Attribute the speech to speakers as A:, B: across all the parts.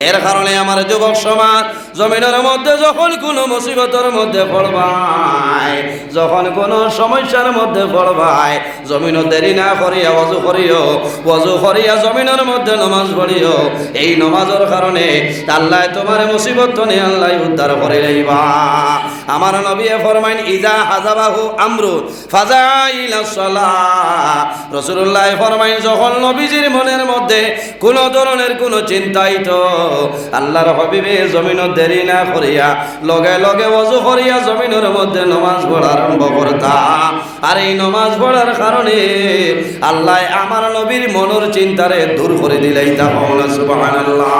A: এর কারণে আমার যুবক সমাজ জমিনের মধ্যে যখন কোনো মুসিবতের মধ্যে পড়বাই, যখন কোনো সমস্যার মধ্যে পড়বাই, জমিন দেরি না করিয়া ওযু করিয়া জমিনের মধ্যে নামাজ পড়িও। এই নামাজের কারণে আল্লাহ তোমার মুসিবত নে আল্লাহ উদ্ধার করে লইবা। আমার নবী ফরমাইন ইজা হাজাবাহু আমরু ফাজা ইলা সালাহ। রাসূলুল্লাহ ফরমাইন যখন নবীজির মনের মধ্যে কোনো ধরনের কোনো চিন্তাইতো আল্লাহর হাবিবে জমিন দেরি না করিয়া লগে লগে ওযু করিয়া জমিনের মধ্যে নামাজ পড়া আরম্ভ করতা। আর এই নামাজ পড়ার কারণে আল্লাহ আমার নবীর মনের চিন্তারে দূর করে দিলেইতা। সুবহানাল্লাহ।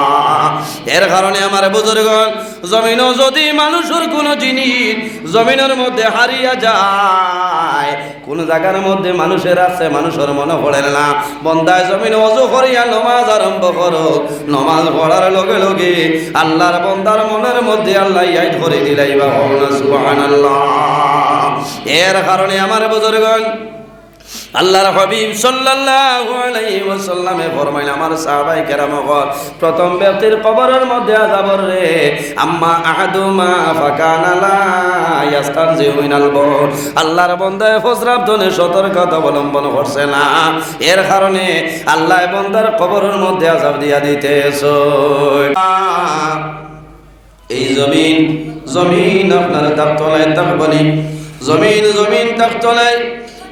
A: এর কারণে আমার বুজুর্গগণ, জমিনও যদি মানুষের কোনো জিনিস জমিনের মধ্যে হারিয়া যায়, কোন জায়গার মধ্যে মানুষের আছে মানুষের মনে পড়ে না, বন্দায় জমিন ওযু করিয়া নামাজ আরম্ভ করো। নামাজ পড়ার লগে লগে আল্লাহর বন্দার মনের মধ্যে আল্লাহ ইয়াদ করে দিলাইবা। সুবহানাল্লাহ। এর কারণে আমার বুজুর্গগণ, আল্লাহর হাবিব সাল্লাল্লাহু আলাইহি ওয়াসাল্লামে ফরমাইলেন, আমার সাহাবায়ে কেরামগণ, প্রথম ব্যক্তির কবরের মধ্যে আযাবর রে আম্মা আহাদুমা ফাকানা লা ইয়াস্তানজিউ মিনাল বাউল। আল্লাহর বান্দা ফজরাব দনে সতর্কতা অবলম্বন করছে না, এর কারণে আল্লাহ বান্দার কবরের মধ্যে আযাব দিয়া দিতেছে। এই জমিন আপনার তাকতলায় তাকবনি, জমিন তাকতলায়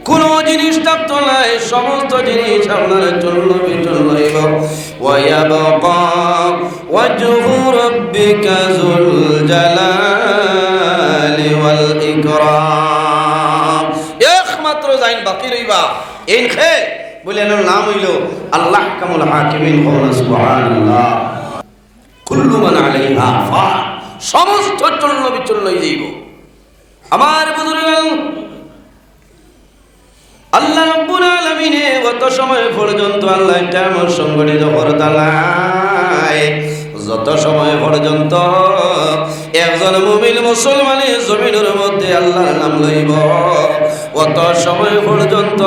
A: কোন জিনিস তাকতলায়, সমস্ত জিনিস আপনার জন্য বিচলইব। ওয়ায়াবকা ওয়াজহু রাব্বিকা যুল জালালি ওয়াল ইকরাম। একমাত্র যাইন বাকি রইবা এই খে বলেন নাম হইল আল্লাহ কামুল হাকিমিন। সুবহানাল্লাহ। কুল্লু মান আলাইহা ফান, সমস্ত চূর্ণ বিচূর্ণ হয়ে যাইব। আমার বুজুর্গগণ, আল্লাহ রাব্বুল আলামিনে গত সময় পর্যন্ত আল্লাহ কিয়ামত সংগঠিত করতালাই, যত সময় পর্যন্ত একজন মুমিন মুসলমানের জমিনের মধ্যে আল্লাহর নাম লইব, অত সময় পর্যন্ত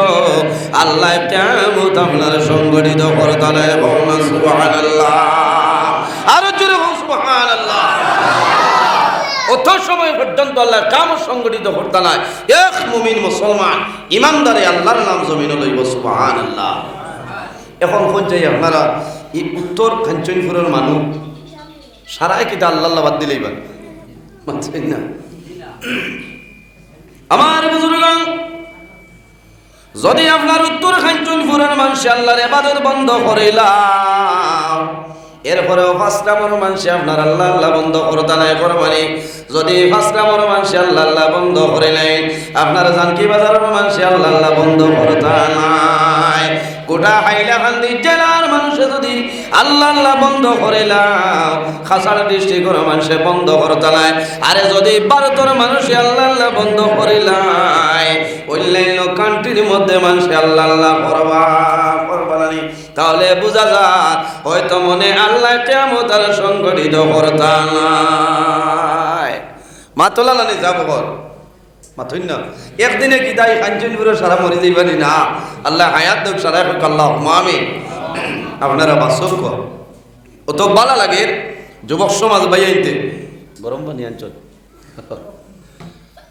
A: আল্লাহ কিয়ামত আপনার সংগঠিত করতালাই। সুবহানাল্লাহ। আর জোরে সুবহানাল্লাহ। অত সময় পর্যন্ত আল্লাহ কিয়ামত সংগঠিত করতে নাই, এক মুমিন মুসলমান ইমানদারে আল্লাহর নাম জমিনে লইব। সুবহানাল্লাহ। এখন পর্যায়ে আপনারা এই উত্তর কাঞ্চনপুরের মানুষ সারাই কিতা আল্লাহ বাদ দিলেইবেন মানছেন না। আমার বুজুর্গগণ, যদি আপনার উত্তর কাঞ্চনপুরের মানুষ আল্লাহর ইবাদত বন্ধ করিলাম, এরপরেও 5 নম্বর মানুষ আপনার আল্লাহ আল্লাহ বন্ধ করতে নাই করবানি। যদি 5 নম্বর মানুষ আল্লাহ আল্লাহ বন্ধ করে নাই, আপনার জানকি বাজারের মানুষ আল্লাহ আল্লাহ বন্ধ করতে নাই, গোটা হাইলাকান্দি জেলার মানুষ যদি আল্লাহ আল্লাহ বন্ধ করে লাও, খাসার ডিস্ট্রিক্টের মানুষে বন্ধ করতে নাই, আরে যদি ভারতের মানুষ আল্লাহ আল্লাহ বন্ধ করে লাই, অন্যান্য কান্ট্রির মধ্যে মানুষ আল্লাহ আল্লাহ করবানি, তাহলে বোঝা যায় হয়তো মনে আল্লাহ কিয়ামত আর সংগঠিত করতে নাই। মাতলা নানি যাব ঘর মাথুন না, একদিনে কি তাই কাঞ্চনপুরে সারা মরে যাইবানি না। আল্লাহ হায়াত দেখ সারা আল্লাহ আমিন। আপনারা বাসক অত ভালো লাগে যুবক সমাজ বাইয়াইতে গরম পানি অঞ্চল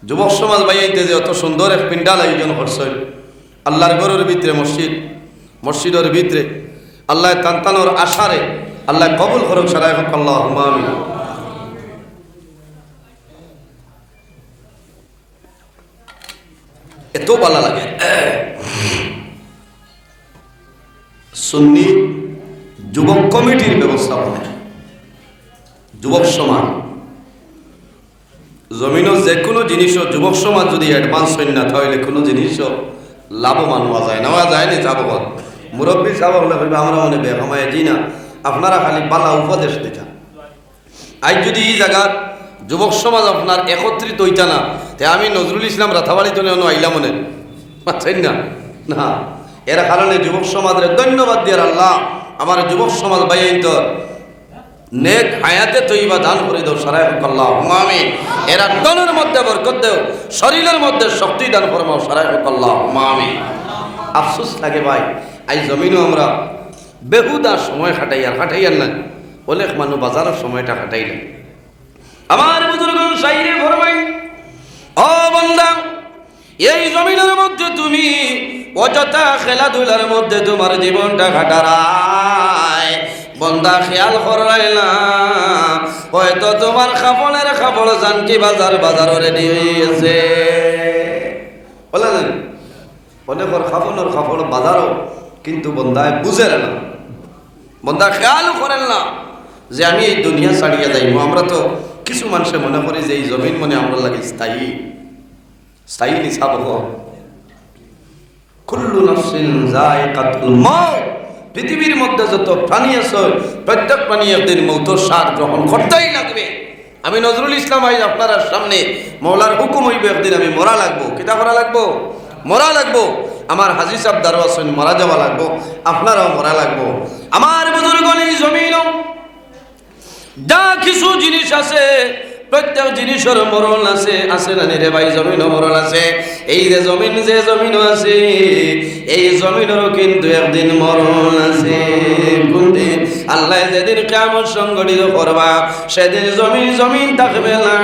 A: যুবক সমাজ বাইয়াইতে যে অত সুন্দর এক পিন্ডাল আয়োজন করছে আল্লাহর ঘরের ভিতরে, মসজিদের ভিতরে আল্লাহ তান্তানোর আশারে আল্লাহ কবুল করুক সারা আল্লাহ আমিন। এত ভালো লাগে। সুন্নি যুবক কমিটির ব্যবস্থাপনা, যুবক সমাজ জমিনও যে কোনো জিনিসও যুবক সমাজ যদি অ্যাডভান্স হয় না, তাহলে কোনো জিনিসও লাভবান হওয়া যায় নেওয়া যায় না। যাবগত মুরব্বী সাহেব হলে আমরা মনে বেহমায় দিই না, আপনারা খালি বালা উপদেশ দিতেন। আজ যদি এই জায়গার যুবক সমাজ আপনার একত্রিত হইতা না, তে আমি নজরুল ইসলাম রাথাবাড়ি তো আইলাম মনে পাচ্ছেন না না। এর কারণে যুবক সমাজের ধন্যবাদ দিয়ে আল্লাহ আমার যুবক সমাজ বাইন্তর নেক হায়াতে তৈবা দান করে দাও সারাই আল্লাহ আমিন। এরা তনের মধ্যে বরকত দেও, শরীরের মধ্যে শক্তি দান ফরমাও সারাই আল্লাহ আমিন। আফসোস লাগে ভাই, আজ জমিনও আমরা বেহুদা সময় খাটাইয়ার না, অনেক মানুষ বাজারের সময়টা কাটাইলেন। আমার বুজুর্গ সাইরে ফরমাই, ও বান্দা, এই জমিনের মধ্যে তুমি অযথা খেলাধুলার মধ্যে তোমার জীবনটা কাটারায় বন্দা খেয়াল করাই না, হয়তো তোমার খাপনের খাপড় জানকি বাজার রেডি হয়েছে। বলেন অনেকর খাপনের খাপড় বাজারও, কিন্তু বন্দায় বুঝে না, বন্দা খেয়াল করেন না যে আমি এই দুনিয়া ছাড়িয়ে যাইব। আমরা তো কিছু মানুষে মনে করি যে এই জমিন মনে আমরা লাগে স্থায়ী নিসাব হোক। কুল্লু নাফসিন যায়কাতুল মাউত, পৃথিবীর মধ্যে যত প্রাণী আছে প্রত্যেক প্রাণী একদিন মৌতের স্বাদ গ্রহণ করতেই লাগবে। আমি নজরুল ইসলাম আইজ আপনার সামনে মৌলার হুকুম হইবে একদিন আমি মরা লাগবো। কিতা করা লাগবো? মরা লাগবো। আমার হাজি সাহেব দারো আছেন, মরা যাওয়া লাগবো, আপনারাও মরা লাগবো। আমার বুজুর্গ এই জমিন যা কিছু জিনিস আছে প্রত্যেক জিনিসের মরণ আছে, আছে না রে ভাই? জমিনও মরণ আছে। এই যে জমিন আছে এই জমিনেরও কিন্তু একদিন মরণ আছে। কোনদিন? আল্লাহ যেদিন কিয়ামত সংগঠিত করবা সেদিন জমিন থাকবে না,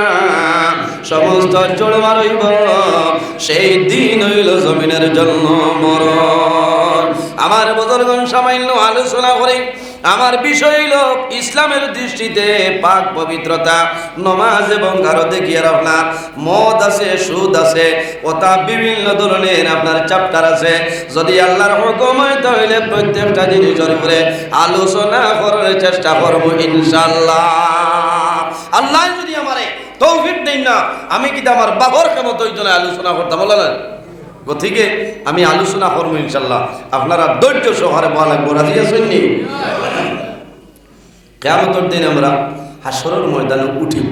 A: সমস্ত জড়মার হইব। সেই দিন হইল জমিনের জন্য মরণ। আমার বুজুর্গগণ সামান্য আলোচনা করে আমার বিষয় হইল ইসলামের দৃষ্টিতে পাক পবিত্রতা, নমাজ এবং কারো দেখিয়ে আপনার মদ আছে, সুদ আছে, ওটা বিভিন্ন ধরনের আপনার চ্যাপ্টার আছে। যদি আল্লাহর হুকুম হয় তাহলে প্রত্যেকটা জিনিসের উপরে আলোচনা করার চেষ্টা করবো ইনশাআল্লাহ। আল্লাহ যদি আমারে তৌফিক দেন না, আমি কিন্তু আমার বাবার ক্ষমতা ওই জন্য আলোচনা করতাম। বললেন গতিকে আমি আলোচনা করবো ইনশাল্লাহ। আপনারা ধৈর্য সহকারে বলা লাগবো। রাজি আছেন নি? কিয়ামতের দিন আমরা হাসরের ময়দানে উঠিব,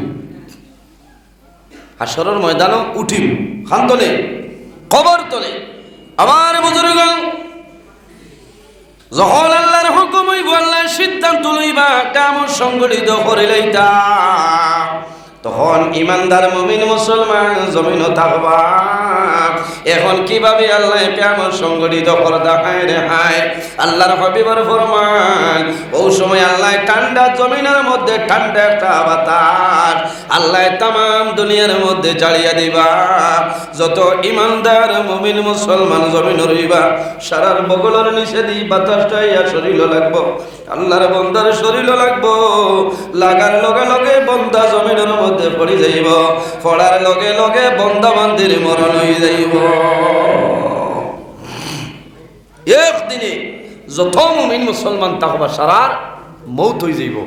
A: হাসরের ময়দানে উঠিব, খান তোলে কবর তোলে। আমার বুজুর্গ যখন আল্লাহর হুকুম হইব, আল্লাহর সিদ্ধান্ত লইবা কিয়ামত সংগঠিত করিলেইতা, তখন ইমানদার মুমিন মুসলমান জমিনও থাকবা। এখন কিভাবে আল্লাহ কিয়ামত সংগঠিত করে দেখায় রে হায়? আল্লাহর হাবিবের ফরমান, ওই সময় আল্লাহ ঠান্ডা জমিনের মধ্যে ঠান্ডা একটা বাতাস আল্লাহ তামাম দুনিয়ার মধ্যে চালিয়ে দিবা। যত ইমানদার মুমিন মুসলমান জমিন রইবা, সারার বগলের নিচে দি বাতাসটা ইয়া শরীর লাগবো, আল্লাহর বন্দার শরীর লাগবো। লাগার লগে লগে বন্দা জমিনের মধ্যে পড়ে যাইব, পড়ার লগে লগে বন্দা বান্দির মরণ হয়ে যাইব। একদিনে যত মুমিন মুসলমান থাকবা সারার মৌত হয়ে যাইব।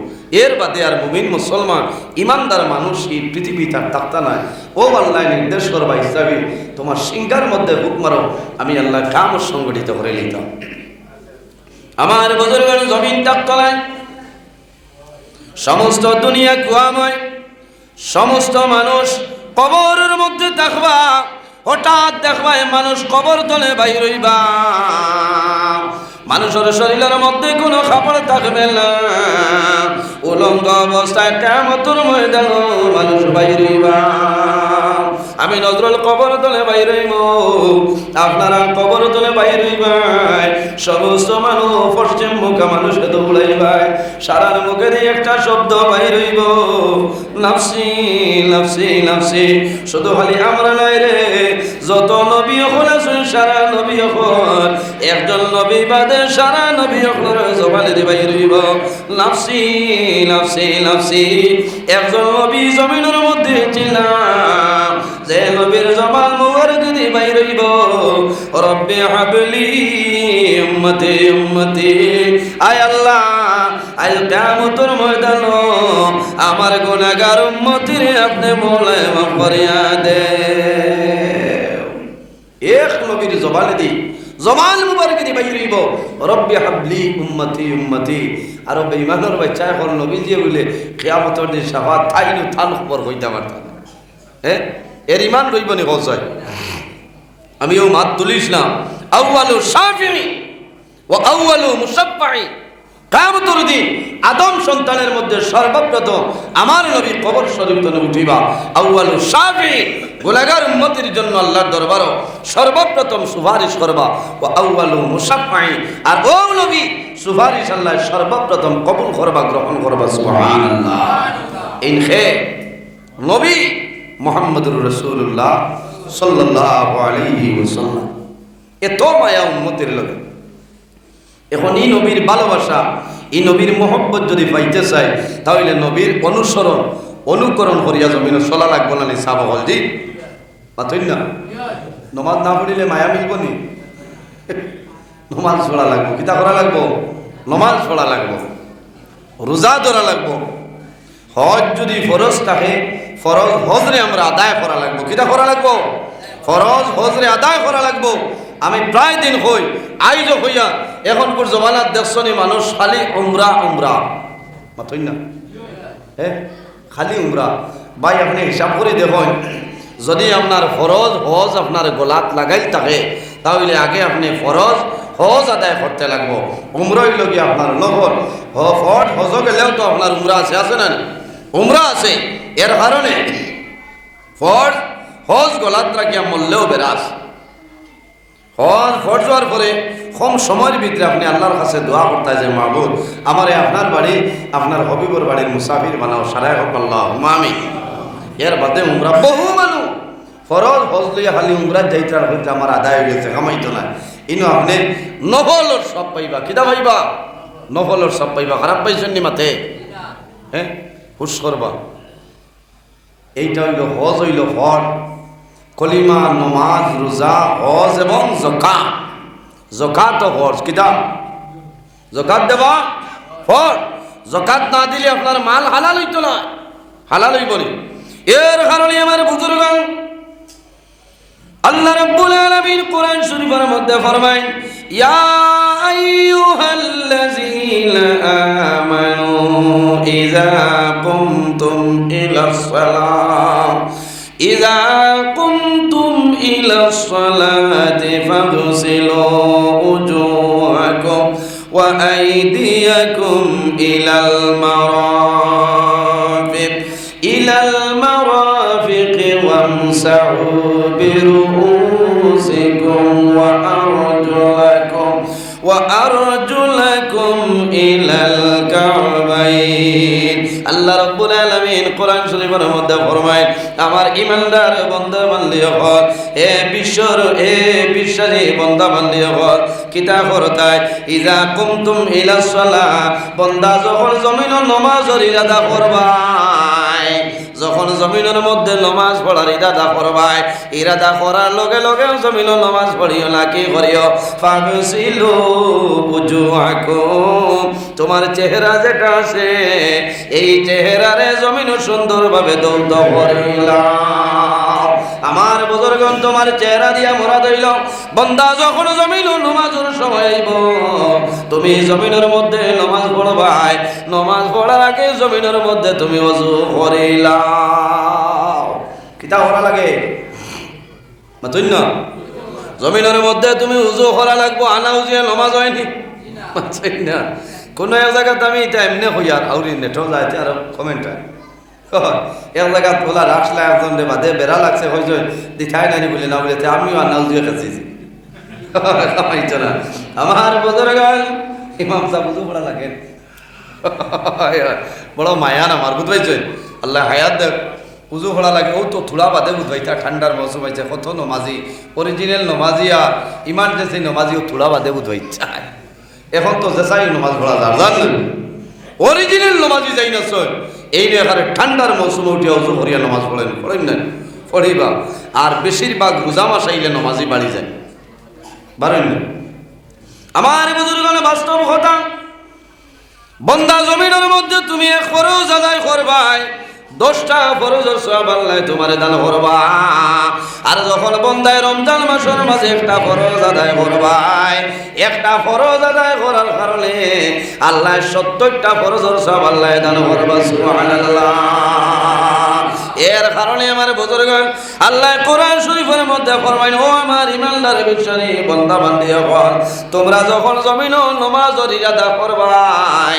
A: এর বাদে আর মুমিন মুসলমান ইমানদার মানুষ এই পৃথিবী তার থাকতা নাই। ও আল্লাহ নির্দেশ করবা হিসাবে তোমার সিংহার মধ্যে বুক মারো, আমি আল্লাহ কাম সংগঠিত করে নিতাম। আমার বুজুর্গের জমিন তলায় সমস্ত দুনিয়া কুয়াময়, সমস্ত মানুষ কবরের মধ্যে থাকবা। হঠাৎ দেখবা মানুষ কবর তলে বাইর হইবা, মানুষের শরীরের মধ্যে কোনো কাপড় থাকবে না, উলঙ্গ অবস্থায় কিয়ামতের ময়দানে মানুষ বাইর হইবা। আমি নজরুল কবর তলে বাইর হইব, আপনারা কবর তলে বাইর হইবাই। সমস্ত মানুষ পশ্চিম মুখে মানুষকে দৌড়াইবাই, সারার মুখে দিয়ে একটা শব্দ বাইর হইব, নাফসি নাফসি নাফসি। শুধু খালি আমরা নাই রে, যত নবী হল আছেন সারা নবী হল, একজন নবী বাদে সারা নবী হলের জবানে দিয়ে বাইর হইব নাফসি নাফসি নাফসি। একজন নবী জমিনের মধ্যে ছিলাম, যে নবীর জবান মুবারক দিয়ে বাইর হইব, রব্বি হাবলি উম্মতি উম্মতি। আয় আল্লাহ, আজ কিয়ামতের ময়দানে আমার গুনাহগার উম্মতির আপনি মওলা মাফ করিয়া দে। এক নবীর জবানে দি জবান মুবারক দিয়ে বাইর হইব, রব্বি হাবলি উম্মতি উম্মতি। আর বেঈমানের বাচ্চা এখন নবী দিয়ে বলে কিয়ামতের দিন শাফাত তাইনু থান খবর হইতে পারতাম। এর ইমান রইব নি কসাই? আমিও মাত তুলিস না। আউয়ালু শাফিঈ ওয়া আউয়ালু মুশাফফাঈ কিয়ামতের দিন আদম সন্তানের মধ্যে সর্বপ্রথম আমার নবী কবর শরীফ তনে উঠিবা। আউয়ালু শাফি, গুনাহগার উম্মতের জন্য আল্লাহর দরবারও সর্বপ্রথম সুপারিশ করবা। ও আউয়ালু মুশাফফাই, আর ও নবী সুপারিশ আল্লাহ সর্বপ্রথম কবুল করবা, গ্রহণ করবা। সুবহানাল্লাহ। ইনহে নবী মুহাম্মদুর রাসূলুল্লাহ সাল্লাল্লাহু আলাইহি ওয়াসাল্লাম এত মায়া উম্মতের লগে। এখন এই নবীর ভালোবাসা, এই নবীর মহব্বত যদি পাইতে চাই, তাহলে নবীর অনুসরণ অনুকরণ করিয়া জমিনে চলা লাগবো না। সাব হল জি পাতই না, নমাজ না পড়িলে মায়া মিলব নি? নমাজ পড়া লাগবো। কিতা করা লাগবো? নমাজ পড়া লাগবো, রোজা ধরা লাগবো। হজ যদি ফরজ থাকে, ফরজ হজরে আমরা আদায় করা লাগবো। কিতা করা লাগবো? ফরজ হজরে আদায় করা লাগবো। আমি প্রায় দিন হই আইজ হইয়া এখনপুর জমানার দেখছনি মানুষ খালি উমরা উমরা মাথই না, হ্যাঁ খালি উমরা। ভাই আপনি হিসাব করে দেখুন, যদি আপনার ফরজ হজ আপনার গলাত লাগাই থাকে, তাহলে আগে আপনি ফরজ হজ আদায় করতে লাগবো। উমরাই লগি আপনার নগর ফরজ হজ গেলেও তো আপনার উমরা আছে না? উমরা আছে। এর কারণে ফরজ হজ গলাত রাখিয়া মরলেও বেরাস। হজ ফরজ হওয়ার পরে কম সময়ের ভিতরে আপনি আল্লাহর কাছে দোয়া করতে যে মাহবুব আমারে আপনার বাড়ি আপনার হবিবর বাড়ির মুসাফির বানাও, সারাই হোক আল্লাহুম্মা আমিন। এর বাদে উমরা বহু মানুষ ফরজ হজ লইয়া খালি উমরা যাইতার হইতে আমার আদায় হয়ে গেছে, কামাইতো না। ইনো আপনি নফলর সব পাইবা। কিতা পাইবা? নফলর সব পাইবা। খারাপ পাইছেন নি মাথে? হ্যাঁ হুশ করবা। এইটা হইল হজ, হইল ফরজ। কলিমা, নমাজ, রোজা, হজ এবং যাকাত। যাকাত ও হজ। কিতা? যাকাত দেবা ফরজ। যাকাত না দিলে আপনার মাল হালাল হইতো না, হালাল হইব না। এর কারণে আমার বুজুর্গ আল্লাহ রাব্বুল আলামিন কোরআন শরীফের মধ্যে ফরমায়, ইয়া আইয়ুহাল্লাযীনা আমানু ইযা কুমতুম ইলাস সালাহ ইযা কুমতুম ইলাস সালাতি ফাগসিলু উজুহাকুম ওয়া আইদিয়াকুম ইলাল মারাফিক وامسحوا برؤوسكم وأرجلكم إلى الكعبين। আল্লাহ রাব্বুল আলামিন কোরআন শরীফের মধ্যে ফরমায়, আমার ঈমানদার বান্দা বান্দি হল, হে বিশ্বর হে বিশ্বাসী বান্দা বান্দি হল, কিতা করতায়? ইযা কুমতুম ইলাস সালাহ, বান্দা যখন জমিনের নামাজের ইরাদা করবাই, যখন জমিনের মধ্যে নমাজ পড়ার ইরাদা করবাই, ইরাদা করার লগে লগে জমিনের নমাজ পড়িও না, কি করিও? ফাগসিলু উজুহাকুম, তোমার চেহারা যেটা আছে এই চেহারারে জমিন সুন্দরভাবে দৌত করিলাম। আমার বুজুর্গণ, তোমার চেহারা দিয়া মোরা দইল। বান্দা যখন জমিন নমাজের সময় আইব, তুমি জমিনের মধ্যে নমাজ পড়বাই, নমাজ পড়ার আগে জমিনের মধ্যে তুমি ওযু করিলাও। কিতা করা লাগে? মাতুন না, জমিনের মধ্যে তুমি উযু করা লাগবো। আনা উজিয়া নমাজ হয়নি না। কোনো এক জায়গাতে আমি এটা এমনি হই আর আউরি নেটও যাইতে আর কমেন্ট এক জায়গা তোলা রাখলে একজন রে বাদে বেড়া লাগছে হয়েছে দিঠাই নানি বলি না বলে আমিও আর নাও দিয়ে খাচ্ছি কামাইতো না। আমার বুজুর্গ ইমাম সাহেব বুঝু পড়া লাগেন, বড় মায়ান আমার বুঝবাইছে। আল্লাহ হায়াত দেখ, উজু পড়া লাগে ও তো থোড়া বাদে বুঝবাইতা। ঠান্ডার মৌসুম হয়েছে, কত নমাজি অরিজিনাল নমাজি আর ইমার্জেন্সি নমাজি ও থোড়া বাদে বুঝবাইছা। এখন তো জেসাই নমাজ পড়া যার জানেন, অরিজিনাল নমাজি যাই না সই এই নিয়ে এখানে ঠান্ডার মৌসুমে উঠিয়া উজু করিয়া নমাজ পড়েন, পড়েন না পড়িবা। আর বেশিরভাগ রোজা মাস আইলে নমাজি বাড়ি যায়, বাড়েন না। আমার বুজুর্গণে বাস্তব কথা, বন্দা জমিনের মধ্যে তুমি এক ফরজ আদায় করবাই, 10টা ফরজের সওয়াব আল্লাহ তোমারে দান করবা। আর যখন বন্দায় রমজান মাসের মাঝে একটা ফরজ আদায় করবাই, একটা ফরজ আদায় করার কারণে আল্লাহ 70টা ফরজের সওয়াব আল্লাহ দান করবা। সুবহানাল্লাহ। এর কারণে আমার বুজুর্গগণ আল্লাহ কোরআন শরীফের মধ্যে ফরমাইন, ও আমার ঈমানদার বিশ্বাসী বান্দা বান্দীগণ, তোমরা যখন জমিনও নামাজের ইরাদা করবাই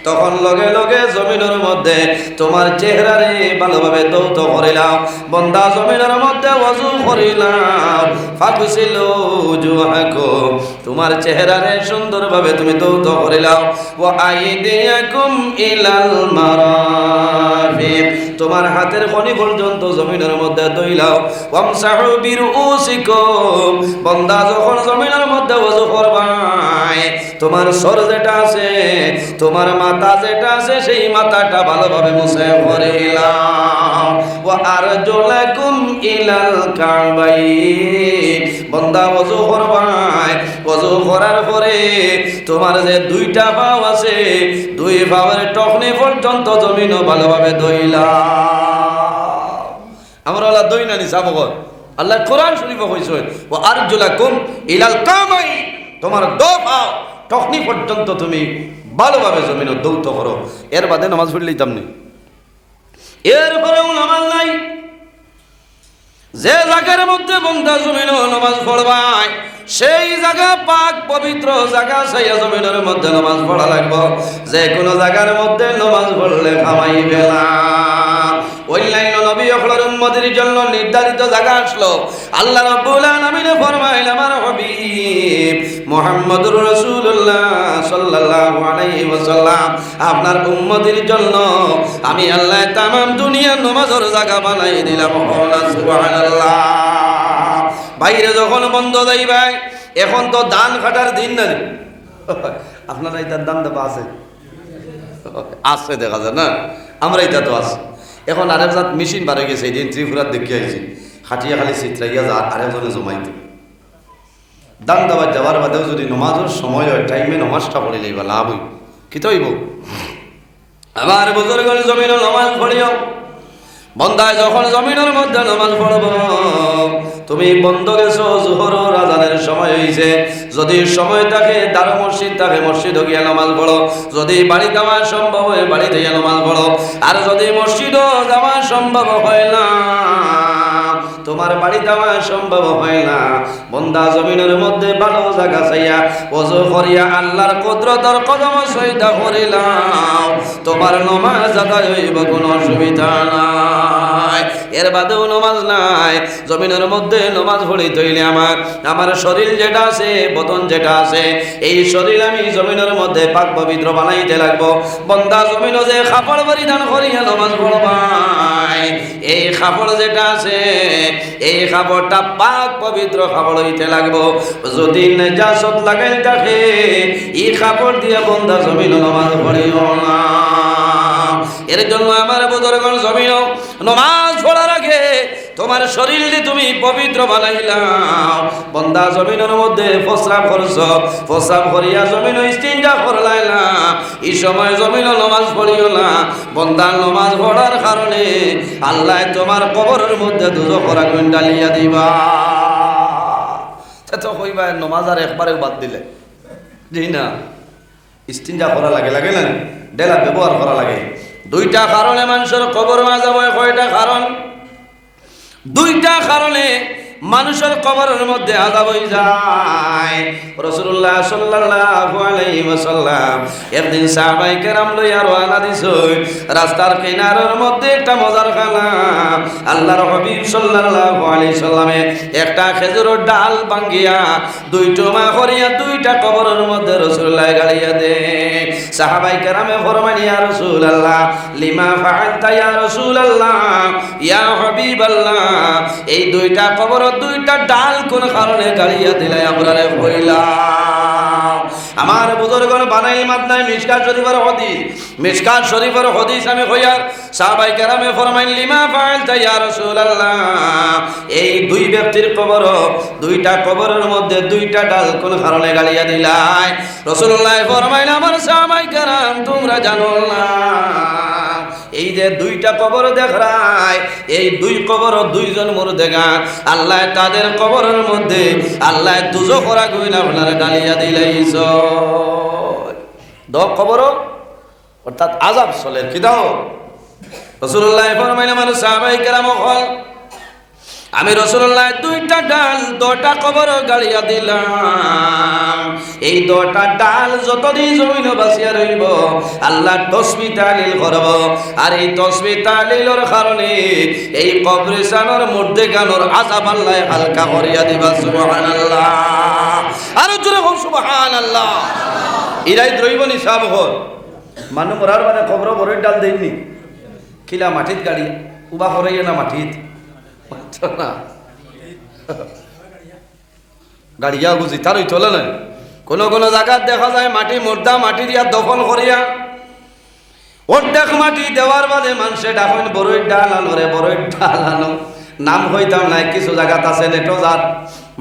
A: তখন লগে লগে জমিনের মধ্যে তোমার চেহারারে ভালোভাবে দৌত করিলাম। বান্দা জমিনের মধ্যে ওযু করিলাম, ফাগসিলু ওজুহাকুম, তোমার চেহারারে সুন্দরভাবে তুমি দৌত করিলাম। ওয়া আইদিয়াকুম ইলাল মারাফিক, তোমার হাতের কনি পর্যন্ত জমিনের মধ্যে ধুইলাও। ওয়ামসাহু বিরুসিকুম, বান্দা যখন জমিনের মধ্যে ওযু করবাই তোমার সর যেটা আছে, তোমার মাথা যেটা আছে, সেই মাথাটা ভালোভাবে মুছে করিলাম। ওয়া আরজুলাকুম ইলাল কাবাইন, বান্দা ওযু করবাই, ওযু করার পরে তোমার যে দুইটা পাও আছে, দুই পাওয়ের টকনি পর্যন্ত জমিনও ভালোভাবে ধুইলাম। আমরা আল্লাহ দই না নি যাবো, আল্লাহ কোরআন শরীফে কইছে ওয়া আরজুলাকুম ইলাল কাবাইন, তোমার দো পাও টকনি পর্যন্ত তুমি ভালোভাবে জমিনও দৌত করো। এর বাদে নামাজ পড়ে লইতাম নি, এরপরেও নামাজ নাই। যে জায়গার মধ্যে বান্দা জমিনও নামাজ পড়বায় সেই জায়গা পাক পবিত্র জায়গা, সেই জমিনের মধ্যে নামাজ পড়া লাগবে। যে কোনো জায়গার মধ্যে নামাজ পড়লে খামাইবে না। অন্যান্য নবী হলের উম্মতের জন্য নির্ধারিত জায়গা আসলো। আল্লাহ রাব্বুল আলামিন ফরমাইলেন, আমার হাবিব মুহাম্মদুর রাসূলুল্লাহ সাল্লাল্লাহু আলাইহি ওয়াসাল্লাম, আপনার উম্মতের জন্য আমি আল্লাহ তামাম দুনিয়ার নামাজের জায়গা বানাই দিলাম। সুবহানাল্লাহ। বাইরে যখন বন্ধ দেই ভাই, এখন তো ধান কাটার দিন না, আপনারা এটার দাম দেবা আছে আছে দেখা যায় না, আমরা এটা তো আছে। এখন আরেক জাত মেশিন বার হয়ে গেছে, এই দিন ত্রিপুরার দেখে আইছি, খাটিয়া খালি চিত্রাইয়া যা আরেকজনে জমাইতে দান দেওয়ার যাওয়ার বাদেও যদি নমাজের সময় হয় টাইমে নমাজটা পড়ে যাইবা লাভ হইব। কি তো হইব? আবার বুজুর্গের জমিনে নমাজ পড়িও। বন্দায় যখন জমিনের মধ্যে নামাজ পড়ব, তুমি বন্ধ গেছো, জোহরের আযানের সময় হইছে, যদি সময় থাকে দারু মসজিদ থাকে মসজিদে গিয়ে নামাজ পড়ো। যদি বাড়ি যাওয়া সম্ভব হয় বাড়িতে গিয়ে নামাজ পড়ো। আর যদি মসজিদও যাওয়া সম্ভব হয় না, তোমার বাড়ি যাওয়া সম্ভব হয় না, বন্দা জমিনের মধ্যে ভালো জায়গা চাইয়া ওযু করিয়া আল্লাহর কুদরতের কদম সজদা করিলাম, তোমার নামাজ আদায় হইব, কোনো অসুবিধা নাই। এর বাদেও নামাজ নাই, জমিনের মধ্যে নামাজ পড়িতে হইলে আমার শরীর যেটা আছে, বদন যেটা আছে, এই শরীর আমি জমিনের মধ্যে পাক পবিত্র বানাইতে লাগবো। বন্দা জমিনে যে কাপড় পরিধান করিয়া নামাজ পড়বাই, এই কাপড় যেটা আছে, এই কাপড়টা পাক পবিত্র কাপড় হইতে লাগবো। যদি নেজাসত লাগাই থাকে, এই কাপড় দিয়ে বন্দা জমিনে নামাজ পড়িও না। এর জন্য আমার বুজুর্গগণ জমিনে নামাজ পড়ার আগে তোমার শরীরকে তুমি পবিত্র বানাইলাম। বন্দা জমিনের মধ্যে প্রস্রাব করছ, প্রস্রাব করিয়া জমিন ইস্তিনজা করলাইলা, এই সময় জমিন নামাজ পড়িও না। বন্দা নামাজ পড়ার কারণে আল্লাহ তোমার কবরের মধ্যে দুজখের আগুন ডালিয়া দিবা। তো কইবা নামাজ আর একবারেও বাদ দিলে জি না, ইস্তিনজা করা লাগে, লাগে না, ডেলা ব্যবহার করা লাগে। দুইটা কারণে মানুষের কবর আযাব হয়। কয়টা কারণ? দুইটা কারণে মানুষের কবরের মধ্যে আযাব হয়ে যায়। রাসূলুল্লাহ সাল্লাল্লাহু আলাইহি ওয়াসাল্লাম একদিন সাহাবায়ে কেরাম লইয়া রওনা দিছেন। রাস্তার কিনারের মধ্যে একটা মজার খানা, আল্লাহর হাবিব সাল্লাল্লাহু আলাইহি সাল্লামে একটা খেজুরের ডাল ভাঙ্গিয়া দুই টুকরা করিয়া দুইটা কবরের মধ্যে রাসূলুল্লাহ গাড়িয়া দেন। সাহাবায়ে কেরামে ফরমান, ইয়া রাসূলুল্লাহ লিমা ফাআলতা ইয়া রাসূলুল্লাহ ইয়া হাবিবাল্লাহ, এই দুইটা কবর দুইটা ডাল কোন কারণে গাড়িয়া দিলাই আমরা কইলাম। আমার বুজুর্গগণ বানাই মাদনায় মিশকাত শরীফের হাদিস, মিশকাত শরীফের হাদিস আমি কইয়ার সাহাবায়ে কেরামে ফরমাইন, লিমা ফাআলতা ইয়া রাসূলুল্লাহ, এই দুই ব্যক্তির কবর, দুইটা কবরের মধ্যে দুইটা ডাল কোন কারণে গাড়িয়া দিলাই? রাসূলুল্লাহ ফরমাইন, আমার সাহাবায়ে কেরাম তোমরা জানো না, এই যে দুইটা কবর দেখায়, এই দুই কবর দুইজন মুর্দেগা, আল্লাহ তাদের কবরের মধ্যে আল্লাহ দুজখের আগুন আপনারা ডালিয়া দিলাইছ। কবর অর্থাৎ আযাব চলে, কি দাও রাসূলুল্লাহ ফরমাইলেন আমার সাহাবায়ে কেরাম হল আমি রাসূলুল্লাহ 2টা ডাল 2টা কবর গাড়িয়া দিলাম এই 2টা ডাল যতদিন জমিনে বাঁচিয়া রইব আল্লাহ তাসবিহ তাহলিল করব আর এই তাসবিহ তাহলিলের কারণে এই কবরস্থানের মধ্যে গানোর আযাব আল্লাহ হালকা করিয়া দিবা সুবহানাল্লাহ আর জোরে বল সুবহানাল্লাহ ইরাই রইব নি সব ঘর মানুষ মরার মানে কবর বড় ডাল দেইনি কিলা মাটিত গাড়ি উবা করাইয়া না মাটিত না গাড়িয়া বুঝি তারই চলে না কোন কোন জায়গায় দেখা যায় মাটি মুর্দা মাটি দিয়া দফন করিয়া অর্ধেক মাটি দেওয়ার বাদে মানুষে ডাকন বড়ই ডাল আনো রে বড়ই ডাল আনো নাম হইতাম নাই কিছু জায়গাত আছে নেটো জাত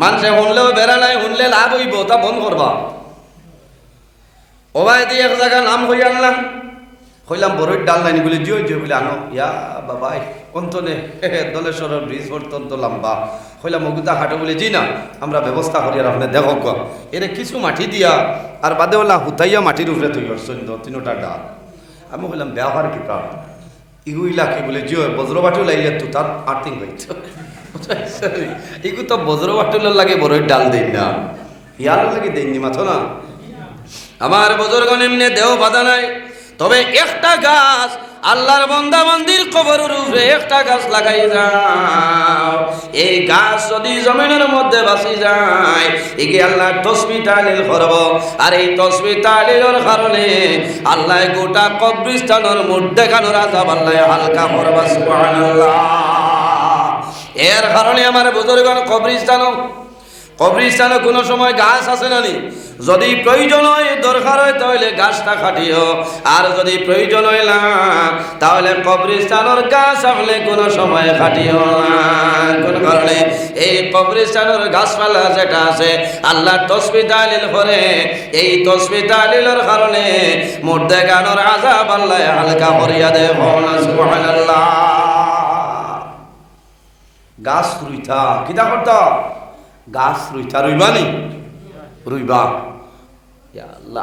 A: মানুষে শুনলেও বেড়া নাই শুনলে লাভ হইব তা বন্ধ করবা ওবাই দিয়ে এক জায়গা নাম হই আনলাম কইলাম বড়ই ডাল নাইনি বলে জিও জিও বলে আনো ইয়া বাবাই অন্তনে দলেশ্বরের ব্রিজ অত্যন্ত লম্বা কইলাম মগুদা হাঁটো বলে জি না আমরা ব্যবস্থা করি আর আপনি দেখো ক এরে কিছু মাটি দিয়া আর বাদে ওলা হুতাইয়া মাটির উপরে তৈরি করছেন 3টা ডাল আমি কইলাম ব্যবহার কি তা ইগুইলা কি বলে জিও বজ্রবাটিও লাইলে তো তার আর্থিং হইতো ইগু তো বজ্রবাটির লাগে বড়ই ডাল দেই না ইয়ার লাগে দেইনি মাথো না আমার বুজুর্গ নিম্নে দেহ বাধা নাই তবে একটা গাছ আল্লাহর বান্দা বান্দির কবরের উপরে একটা গাছ লাগাই যাও এই গাছ যদি জমিনের মধ্যে বাঁচি যায় একে আল্লাহ তাসবিহ তাহলিল করব আর এই তাসবিহ তাহলিলের কারণে আল্লাহ গোটা কবরস্থানের মধ্যে গানোর আযাব আল্লাহ হালকা করবা সুবহানাল্লাহ এর কারণে আমার বুজুর্গগণ কবরস্থানে কোনো সময় গাছ আছে না নি যদি প্রয়োজন হয় দরকার হয় তাহলে গাছটা কাটিও আর যদি প্রয়োজন হয় না তাহলে কবরস্থানের গাছ আপনি কোনো সময় কাটিও না কোন কারণে এই কবরস্থানের গাছপালা যেটা আছে আল্লাহ তাসবিহ তাহলিল করে এই তাসবিহ তাহলিলের কারণে মধ্যে গানোর আযাব আল্লাহ হালকা করিয়া দেয় সুবহানাল্লাহ গাছ রুইতা কিতা করতা গাছ রুইতা রুইবানি রুইবা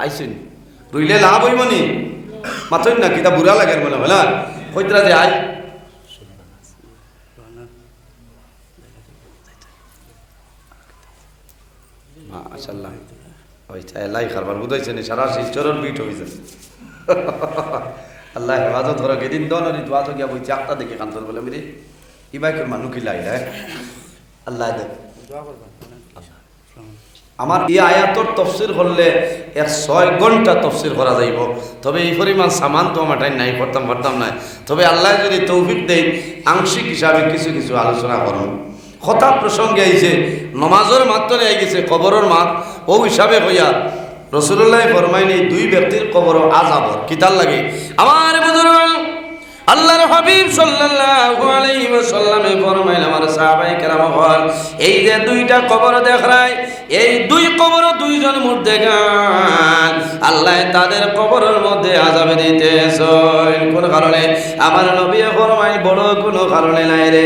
A: আইসেন রুইলে লাভ হইব নি মাথই না কিতা বুড়া লাগে মনে হয় না কইতরা যে আই মাশাআল্লাহ ওইটা এলাই খাবার বুঝাইছে নি সারা শিলচরের বিট হইছে আল্লাহ হেফাজত করো এদিন দনরি দোয়া তো গিয়া বইছে একটা দেখে কান্তর বলে মিরে ইবাইকের মানুষ কি লাই আল্লাহ দে আমার এই আয়াতর তফসির করলে 6 ঘন্টা তফসির করা যাইব তবে এই পরিমাণ সামান তো আমার টাইম নাই করতাম নাই তবে আল্লাহ যদি তৌফিক দেয় আংশিক হিসাবে কিছু কিছু আলোচনা করুন কথা প্রসঙ্গে আইছে নমাজের মাত্রে আই গেছে কবরের মাত ও হিসাবে হইয়া রাসূলুল্লাহ ফরমাইনি 2 ব্যক্তির কবর আযাব কিতার লাগে আমার বুজুর্গ আল্লাহর হাবিব সাল্লাল্লাহু আলাইহি ওয়াসাল্লামে ফরমাইলেন আমার সাহাবায়ে কেরাম হল এই যে 2টা কবর দেখায় এই 2 কবর 2 জন মুর্দেগান আল্লাহ তাদের কবরের মধ্যে আযাব দিতেছেন কোন কারণে আমার নবী ফরমাই বড় কোনো কারণে নাই রে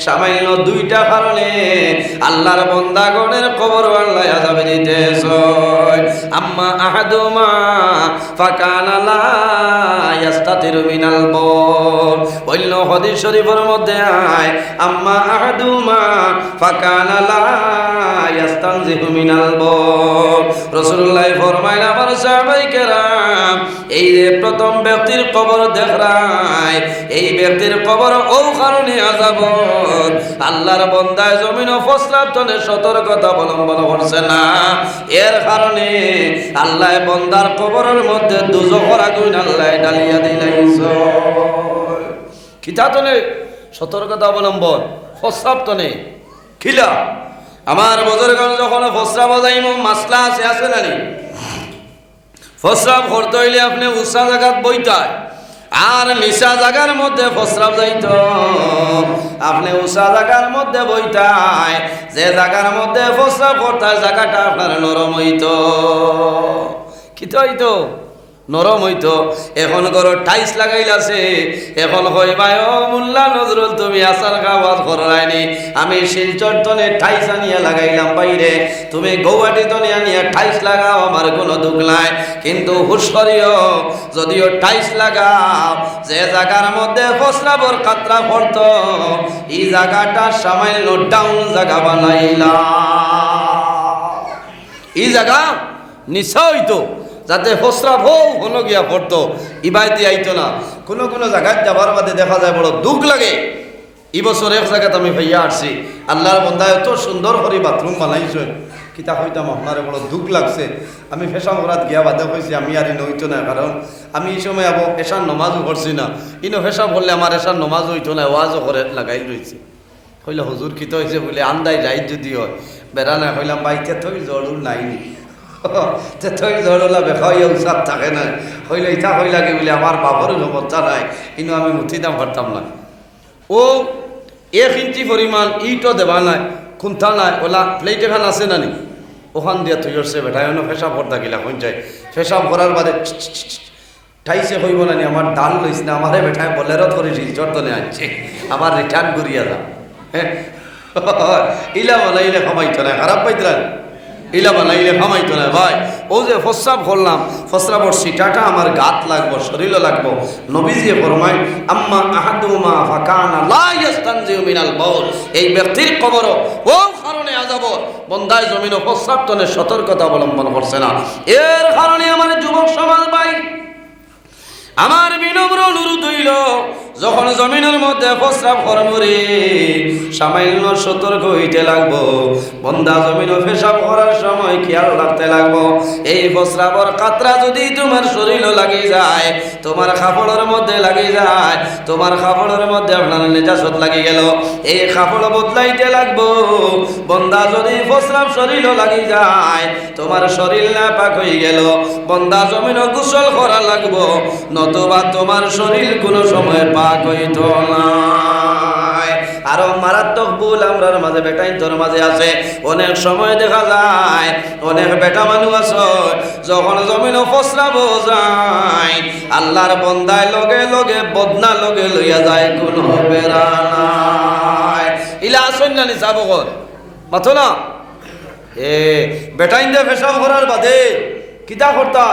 A: সামান্য 2টা কারণে আল্লাহর বান্দাগণের কবর আল্লাহ আযাব দিতেছেন আম্মা আহাদুমা ফাকানা লা ইয়াস্তাতিরু মিনাল বইল হাদিস শরীফের মধ্যে আয় আম্মা আহাদুমা ফাকানা লা ইয়াস্তানজিহু মিনাল বল রাসূলুল্লাহ ফরমাইলেন আমার সাহাবায়ে কেরাম এই যে প্রথম ব্যক্তির কবর দেখায় এই ব্যক্তির কবর ও কারণে আযাব আল্লাহর বান্দা জমিন ফসলাতনে সতর্কতা অবলম্বন করছে না এর কারণে আল্লাহ বান্দার কবরের মধ্যে দুজখের আগুন আল্লাহ ডালিয়া দিলাইছে কিতাতনে সতর্কতা অবলম্বন ফসলাতনে খিলা আমার বুজুর্গগণ যখন ফসরাব যাইম মাসলা আছে না নি ফসরাব করতে হইলে আপনি উঁচা জায়গাত বইতায় আর নিচা জায়গার মধ্যে ফসরাব যাইত আপনি উঁচা জায়গার মধ্যে বইতায় যে জায়গার মধ্যে ফসরাব করতে জায়গাটা আপনার নরম হইত কি তো হইতো নরম হইতো, এখন করো টাইস লাগাইলাছে। এখন কই ভাই ও মোল্লা নজরুল তুমি আসার খাওয়াজ করাইনি, আমি শিলচর তনে টাইস আনিয়া লাগাইলাম বাইরে, তুমি গৌহাটি তনে আনিয়া টাইস লাগাও, আমার কোনো দুঃখ নাই। কিন্তু হুশ করিও, যদিও টাইস লাগাও, যে জায়গার মধ্যে ফসলাবর কাতরা পড়তো এই জায়গাটা সামান্য ডাউন জায়গা বানাইলা, এই জায়গা নিশা হইতো যাতে ফসরা বউ হলো গিয়া পড়তো, ইবাইতে আইতো না। কোনো কোনো জায়গায় যাবার বাদে দেখা যায় বড় দুঃখ লাগে। এই বছর এক জায়গাতে আমি ভাইয়া আসছি, আল্লাহর বন্দায় এত সুন্দর করে বাথরুম বানাইছে, কিতা হইতাম আপনারে বড় দুঃখ লাগছে। আমি ফেশা মরাত গিয়া বাদে হয়েছি আমি আর হইতো না, কারণ আমি এই সময় আবার এসার নমাজও করছি না। ইনো ফেশা বললে আমার এসার নমাজ হইতো না, ওয়াজও করে লাগাই রয়েছে। হইলে হুজুর কিতা হয়েছে বলে আন্দাই যাই যদি হয় বেড়া না হইলাম বাইতে থই জরুর নাইনি থই জরুলা বেখাইয়া উৎসাহ থাকে না, হইলে ইটা হইলাগে বলে আমার বাপরও ক্ষমতা নাই, কিন্তু আমি মুঠি দাম পারতাম না। ও 1 ইঞ্চি পরিমাণ ইটও দেবা নাই, খুন্থা নাই, ওলা প্লেট এখান আছে না নি, ওখান দিয়া তুই আসছে বেটাই অন্য ফেসাব করতে গেলা কোন যায়। ফেসাব করার বাদে ঠাইছে হইব না নি, আমার ডাল লইস না, আমারে বেটায় বলেরও ধরে শিলচর তলে আনছে, আমার রিটার্ন করিয়া যা। হ্যাঁ ইলা বানাইলে খামাইতো না, খারাপ পাইতরা, ইলা বানাইলে খামাইতো না ভাই। ও যে ফসরাব করলাম, ফসরাবর সিটাটা আমার গাত লাগবো, শরীরও লাগবো। নবীজি ফরমায় আম্মা আহাদুমা ফাকানা লা ইস্তানজিউ মিনাল বাউল, এই ব্যক্তির কবর ও কারণে আযাব বন্দায় জমিন ফসরাব তনে সতর্কতা অবলম্বন করছে না। এর কারণে আমার যুবক সমাজ ভাই, আমার বিনম্র অনুরোধ হইল, যখন জমিনের মধ্যে প্রস্রাব করমরে সামান্য সতর্ক হইতে লাগবো। বন্দা জমিন পেশাব করার সময় খেয়াল রাখতে লাগবো। এই প্রস্রাবর কাতরা যদি তোমার শরীরও লাগি যায়, তোমার কাপড়ের মধ্যে লাগি যায়, তোমার কাপড়ের মধ্যে আপনার নেজাসত লাগি গেল, এই কাপড় বদলাইতে লাগবো। বন্দা যদি প্রস্রাব শরীরও লাগি যায়, তোমার শরীর না পাক হয়ে গেল, বন্দা জমিন গোসল করা লাগবো, নতুবা তোমার শরীর কোনো সময় পাক হইতো না। আরো মারাত্মক ভুল আমরার মাঝে বেটাই তোর মাঝে আছে। অনেক সময় দেখা যায় অনেক বেটা মানুষ আছে, যখন জমিন ফসরাব যায় আল্লাহর বন্দায় লগে লগে বদনা লগে লইয়া যায়, কোনো বেড়া নাই। ইলা আসেন না নিসাব কর মাথো না, এ বেটাইন দিয়ে পেশাব করার বাদে কিতা করতাম,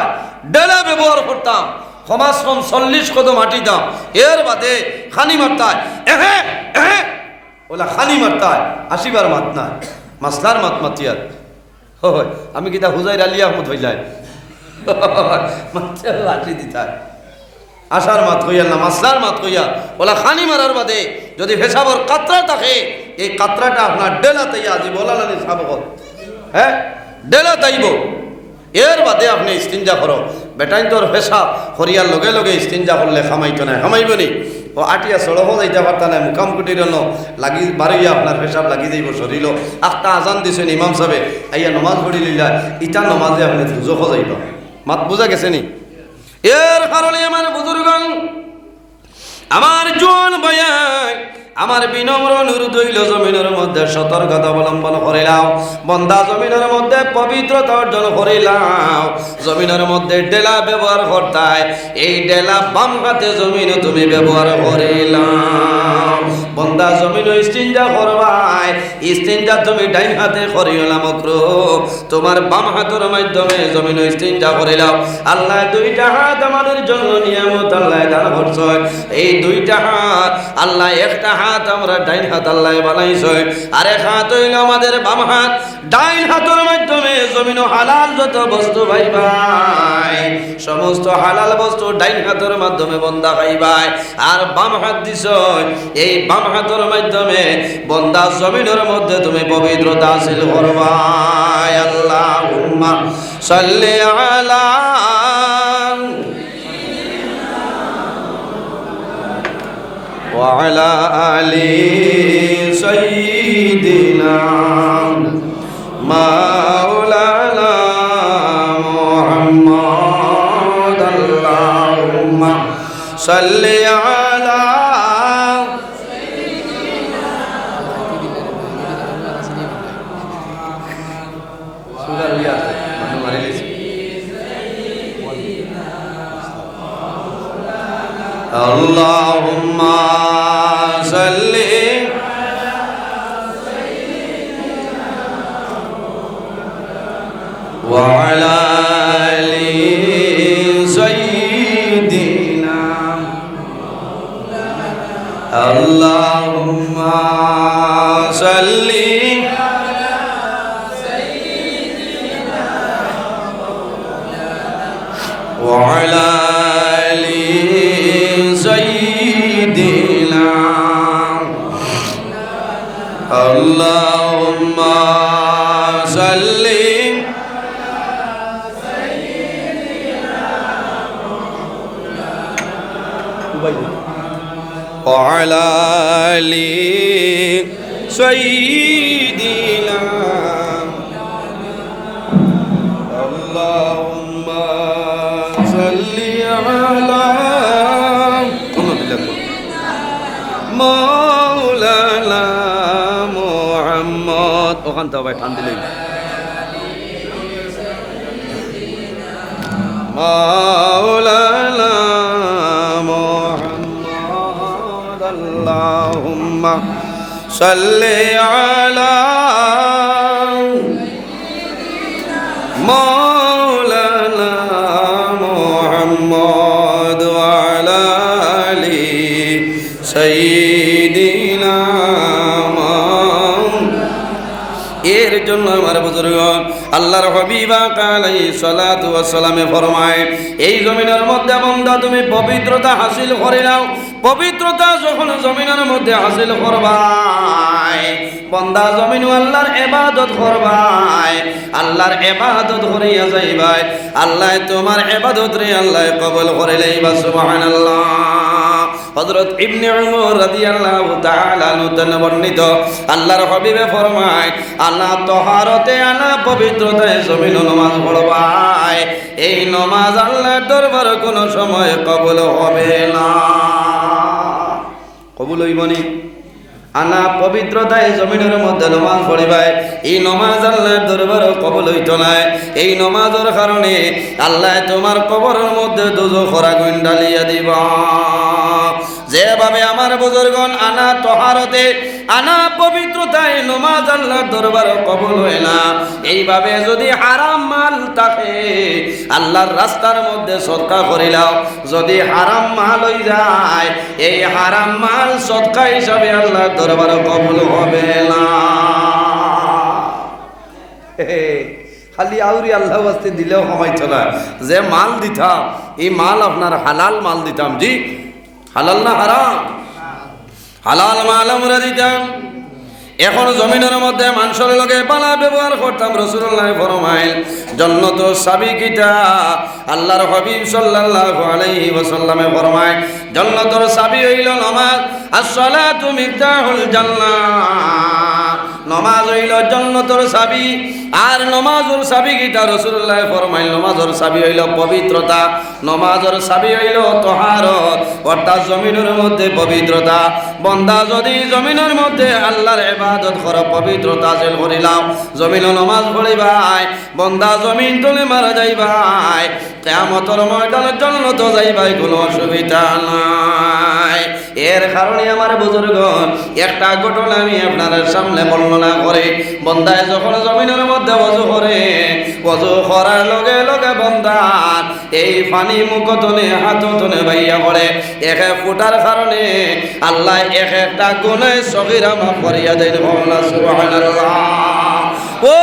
A: ডেলা ব্যবহার করতাম, সমাজ কম 40 কদম মাটি দাম, এর বাদে খানি মারতায়, ওলা খানি মারতায়, 80 বার মাত না, মাসলার মাত মাতিয়ার। হয় আমি কিতা হুজাইর আলী আহমদ হয়ে যায়, লাঠি দিতায়, আশার মাত হইয়া না মাসলার মাত হইয়া, ওলা খানি মারার বাদে যদি পেশাবর কাতরা থাকে, এই কাতরাটা আপনার ডেলা তাইয়া আজি বলা না সাবক, হ্যাঁ ডেলা তাইব। এর বাদে আপনি ইস্তিনজা করো। বেটাইন তোর পেশাব হরিয়ার লগে লগে ইস্তিনজা করলে খামাইতো না, খামাইব নি, ও আটিয়া সড়কও যাইতে পারতা না, মুকাম কুটির লাগি বাড়িয়া আপনার পেশাব লাগি যাইব শরীর। আখটা আজান দিছেন ইমাম সাহেব, আইয়া নমাজ পড়ি লিলা, ইটা নমাজে আপনি দুজো যাইব। মাত বুঝা গেছে নি? এর কারণে আমার বুজুর্গণ, আমার জোয়ান ভাই, আমার বিনম্র অনুরোধ হইল, জমিনের মধ্যে সতর্কতা অবলম্বন করিলাম। বন্দা জমিনের মধ্যে পবিত্রতা অর্জন করিলাম। জমিনের মধ্যে ডেলা ব্যবহার করতায়, এই ডেলা বাম হাতে জমিন তুমি ব্যবহার করিলাম। বন্দা জমিন ইস্তিনজা করবাই, ইস্তিনজা তুমি ডাইন হাতে করিলাম মাকরুহ, তোমার বাম হাতের মাধ্যমে জমিন ইস্তিনজা করিলাম। আল্লাহ দুইটা হাত আমাদের জন্য নিয়ামত আল্লাহ দান করছে। এই দুইটা হাত আল্লাহ, একটা হাত আমরা ডাইন হাত আল্লাহ বানাইছে, আরেক হাত হইল আমাদের বাম হাত। ডাইন হাতের মাধ্যমে জমিন হালাল যত বস্তু খাইবাই, সমস্ত হালাল বস্তু ডাইন হাতের মাধ্যমে বন্দা খাইবাই। আর বাম হাত দিছ, এই বাম হাতের মাধ্যমে বন্দা জমিনের মধ্যে তুমি পবিত্রতা হাসিল করবাই। আল্লাহুম্মা সাল্লি আলা وعلى آل سيدنا مولانا محمد اللهم صل على আল্লাহুম্মা সাল্লি ওয়া আলা আলি সাইয়্যিদিনা আল্লাহুম্মা সাল্লি ওয়া আলা আলি সাইয়্যিদিনা আল্লাহুম্মা সাল্লি وعلى آل سيدنا اللهم صل على مولانا محمد ওখান থেকে ভাই টান দিলেই مولانا اللهم صل على مولانا محمد وعلى آل سيدنا এর জন্য আমার বুজুর্গ আল্লাহর হাবিব আলাইহিস সালাতু ওয়াস সালামে ফরমায় এই জমিনের মধ্যে বান্দা তুমি পবিত্রতা হাসিল করে নাও পবিত্রতা যখন জমিনের মধ্যে হাসিল করবাই বান্দা জমিন আল্লাহর ইবাদত করবাই আল্লাহর ইবাদত করিয়া যাইবাই আল্লাহ তোমার ইবাদত রে আল্লাহ কবুল করে লইবা সুবহানাল্লাহ হযরত ইবনে উমর রাদিয়াল্লাহু তাআলা আনহু বর্ণিত আল্লাহর হাবিবে ফরমায় আল্লাহ তহারতে আনা পবিত্রতায় জমিন নামাজ পড়বাই এই নামাজ আল্লাহর দরবারে কোনো সময় কবুল হবে না কবুল হইবনি আনা পবিত্রতায় জমিনের মধ্যে নামাজ পড়িবাই এই নামাজ আল্লাহর দরবারে কবুল হইতো না এই নামাজের কারণে আল্লাহ তোমার কবরের মধ্যে দোজখের আগুন ঢালিয়া দিবা যেভাবে আমার বুজুর্গণ আনা তহারতে আনা পবিত্রতায় নামাজ আল্লাহর দরবারে কবুল হয় না এইভাবে যদি হারাম মাল থাকে আল্লাহর রাস্তার মধ্যে সদকা করিলাও যদি হারাম মাল হয়ে যায় এই হারাম মাল সদকা হিসাবে আল্লাহর দরবারে কবুল হবে না খালি আউরি আল্লাহ ওয়াস্তে দিলেও হয়তো না যে মাল দিতাম এই মাল আপনার হালাল মাল দিতাম জি হালাল না হারাম হালাল মাল আমরা দিতাম এখন জমিনের মধ্যে মানুষের লগে পালা ব্যবহার করতাম রাসূলুল্লাহ ফরমাইল জান্নাতুর চাবি কিটা আল্লাহর হাবিব সাল্লাল্লাহু আলাইহি ওয়াসাল্লামে ফরমায় জান্নাতুর চাবি হইল নামাজ as-salatu মিফতাহুল জান্নাহ নামাজ হইল জান্নাতুর চাবি আর নামাজের চাবি কিটা রাসূলুল্লাহ ফরমাইল নামাজের চাবি হইল পবিত্রতা নামাজের চাবি হইল তাহারত অর্থাৎ জমিনের মধ্যে পবিত্রতা বান্দা যদি জমিনের মধ্যে আল্লাহর ইবাদত করে পবিত্রতা হাসিল করিলাম জমিন নামাজ পড়িবাই বান্দা জমিন তুলে মারা যাইবাই কিয়ামতের ময়দানে জান্নাতে যাইবাই কোনো অসুবিধা নাই এর কারণে আমার বুজুর্গগণ একটা ঘটনা আমি আপনাদের সামনে বর্ণনা করে বান্দায় যখন জমিনের মধ্যে ওযু করে ওযু করার লগে লগে বান্দার এই পানি মুখতনে হাততনে বাইয়া পড়ে এক ফুটার কারণে আল্লাহ এক একটা গুনাহ সগীরা মাফ করিয়া দেন সুবহানাল্লাহ ও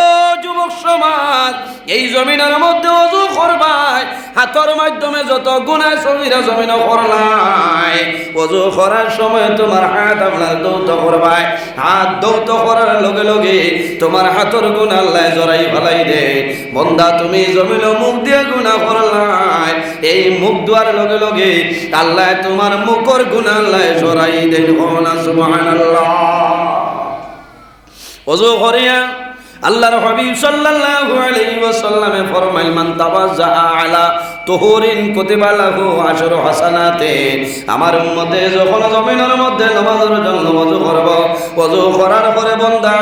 A: যুবক সমাজ এই জমিনের মধ্যে ওযু করবাই হাতের মাধ্যমে যত গুনাহ সগীরা জমিনে করলাই ওযু করার সময় তোমার হাত আপনার দৌত করবাই হাত দৌত করার লগে লগে তোমার হাতের গুনাহ আল্লাহ জড়াই ফেলাই দে বান্দা তুমি জমিনে মুখ দিয়ে গুনাহ করলাই এই মুখ দুয়ার লগে লগে আল্লাহ তোমার মুখের গুনাহ আল্লাহ জড়াই দেন সুবহানাল্লাহ ওযু করিয়া আল্লাহর হাবিব সাল্লাল্লাহু আলাইহি ওয়াসাল্লামে ফরমাইল মান তাওয়াজ্জা আলা তুহুরিন কুতিবা লাহু আশরু হাসানাতিন আমার উম্মতে যখন জমিনের মধ্যে নামাজের জন্য ওযু করব ওযু করার পরে বান্দা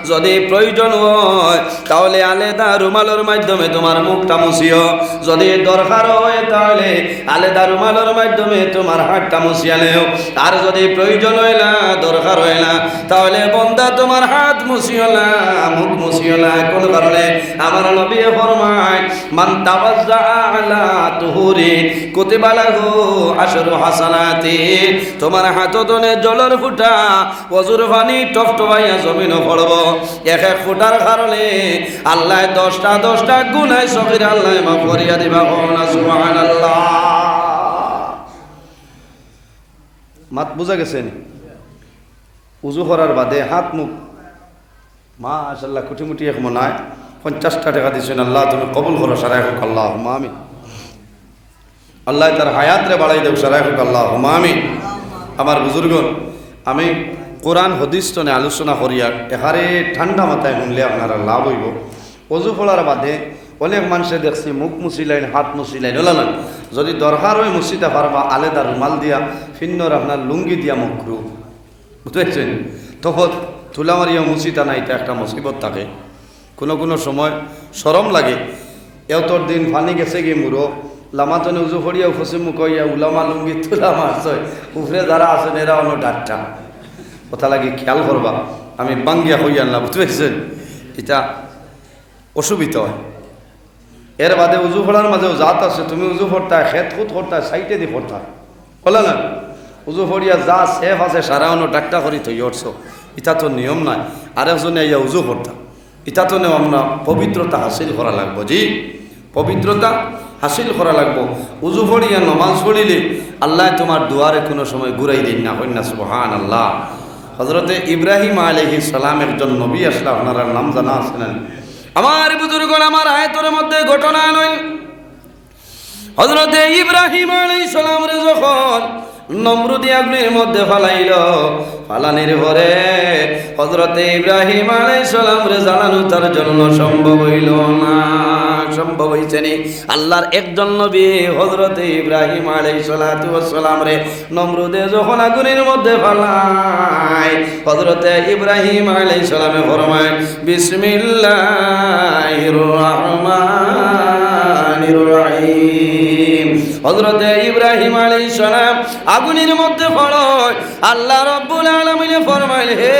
A: যদি প্রয়োজন হয় তাহলে আলাদা রুমালের মাধ্যমে তোমার মুখটা মুছিও, যদি দরকার হয় তাহলে আলাদা রুমালের মাধ্যমে তোমার হাতটা মুছিয়া নেও, আর যদি প্রয়োজন হয় না দরকার হয় না তাহলে বন্দা তোমার হাত মুছিও না, মুখ মুছিও না। কোন কারণে? আমার নবী ফরমায় মান তাওয়াজ্জা আলা তুহুরি কুতিবা লাহু আশরু হাসানাতি। তোমার হাতনে জলের ফুটা ওযুর পানি টপটপাইয়া জমিনে পড়ব, এক এক ফুটার কারণে আল্লাহ 10টা গুনাহ সগীরা আল্লাহ মাফ করিয়া দিবা। সুবহানাল্লাহ। মাত বুঝা গেছে নি? উজু করার বাদে হাত মুখ মাশাআল্লাহ কুটিমুটি এক মনে হয় 50টা টাকা দিয়েছেন। আল্লাহ তুমি কবুল করো, সারাই হোক আল্লাহুম্মা আমিন। আল্লাহ তার হায়াত রে বাড়াই দেব, সারাই হোক আল্লাহুম্মা আমিন। আমার বুজুর্গণ, আমি কোরআন হাদিস তনে আলোচনা করিয়া এখানে ঠান্ডা মাথায় শুনলে আপনারা লাভ হইব। অজু ফলার বাদে অনেক মানুষে দেখছি মুখ মুছিলেন, হাত মুছিলেন, ওলা না। যদি দরকার হয় মুছিতে পারবা আলাদা রুমাল দিয়া, ফিন্নর আপনার লুঙ্গি দিয়া মুখরু, বুঝতেছেন? তখন তুলা মারিয়া মুছিতা না, এটা একটা মুসিবত থাকে। কোনো সময় শরম লাগে। এতর দিন ফানি গেছে গিয়ে মুরো লামাতনে উজু ফড়িয়া ফসে মুখ হইয়া উলামা লুঙ্গি তুলা মারছয়, উপরে যারা আছেন এরা অন্য ডাক্তার। কথা লাগে খেয়াল করবা, আমি বাঙ্গিয়া হইয়া না, বুঝতে পেরেছেন? এটা অসুবিধা হয়। এর বাদে উজু ফোড়ার মাঝেও জাত আছে, তুমি উজু ফোড়তা খেত খুত ফোড়তা সাইটে দিয়ে ফোড়তা, বলে না? উজু ফড়িয়া যা সেফ আছে সারা অন্য ডাক্তার করি তৈরি করছো, এটা তো নিয়ম নাই। আরেকজনে ইয়া উজু ফোড়তা, এটা তো নেও। আমরা পবিত্রতা হাসিল করা লাগবো, জি পবিত্রতা হাসিল করা লাগবো। উজু ফড়িয়া নমাজ পড়িলে আল্লাহ তোমার দুয়ারে কোনো সময় ঘুরাই দিন না, হইন না? সুবহানাল্লাহ। হযরতে ইব্রাহিম আলাইহিস সালাম একজন নবী আসলে, আপনারা নাম জানা আছেন? আমার বুজুর্গণ, আমার আয়াতের মধ্যে ঘটনা নয়। হযরতে ইব্রাহিম আলাইহিস সালাম রে যখন নমরুদি আগুনের মধ্যে ফালাইল, ফালানির পরে হযরতে ইব্রাহিম আলাইহিস সালাম রে জ্বালানো তার জন্য সম্ভব হইল না। সম্ভব হইছে নি? আল্লাহর একজন নবী হযরতে ইব্রাহিম আলাইহিস সালাতু ওয়াস সালাম রে নমরুদে যখন আগুনের মধ্যে ফালায়, হযরতে ইব্রাহিম আলাইহিস সালামে ফরমায় বিসমিল্লাহির রহমানির রহিম। হযরতে ইব্রাহিম আলাইহিস সালাম আগুনের মধ্যে পড়য়, আল্লাহ রাব্বুল আলামিন ফরমাইল, হে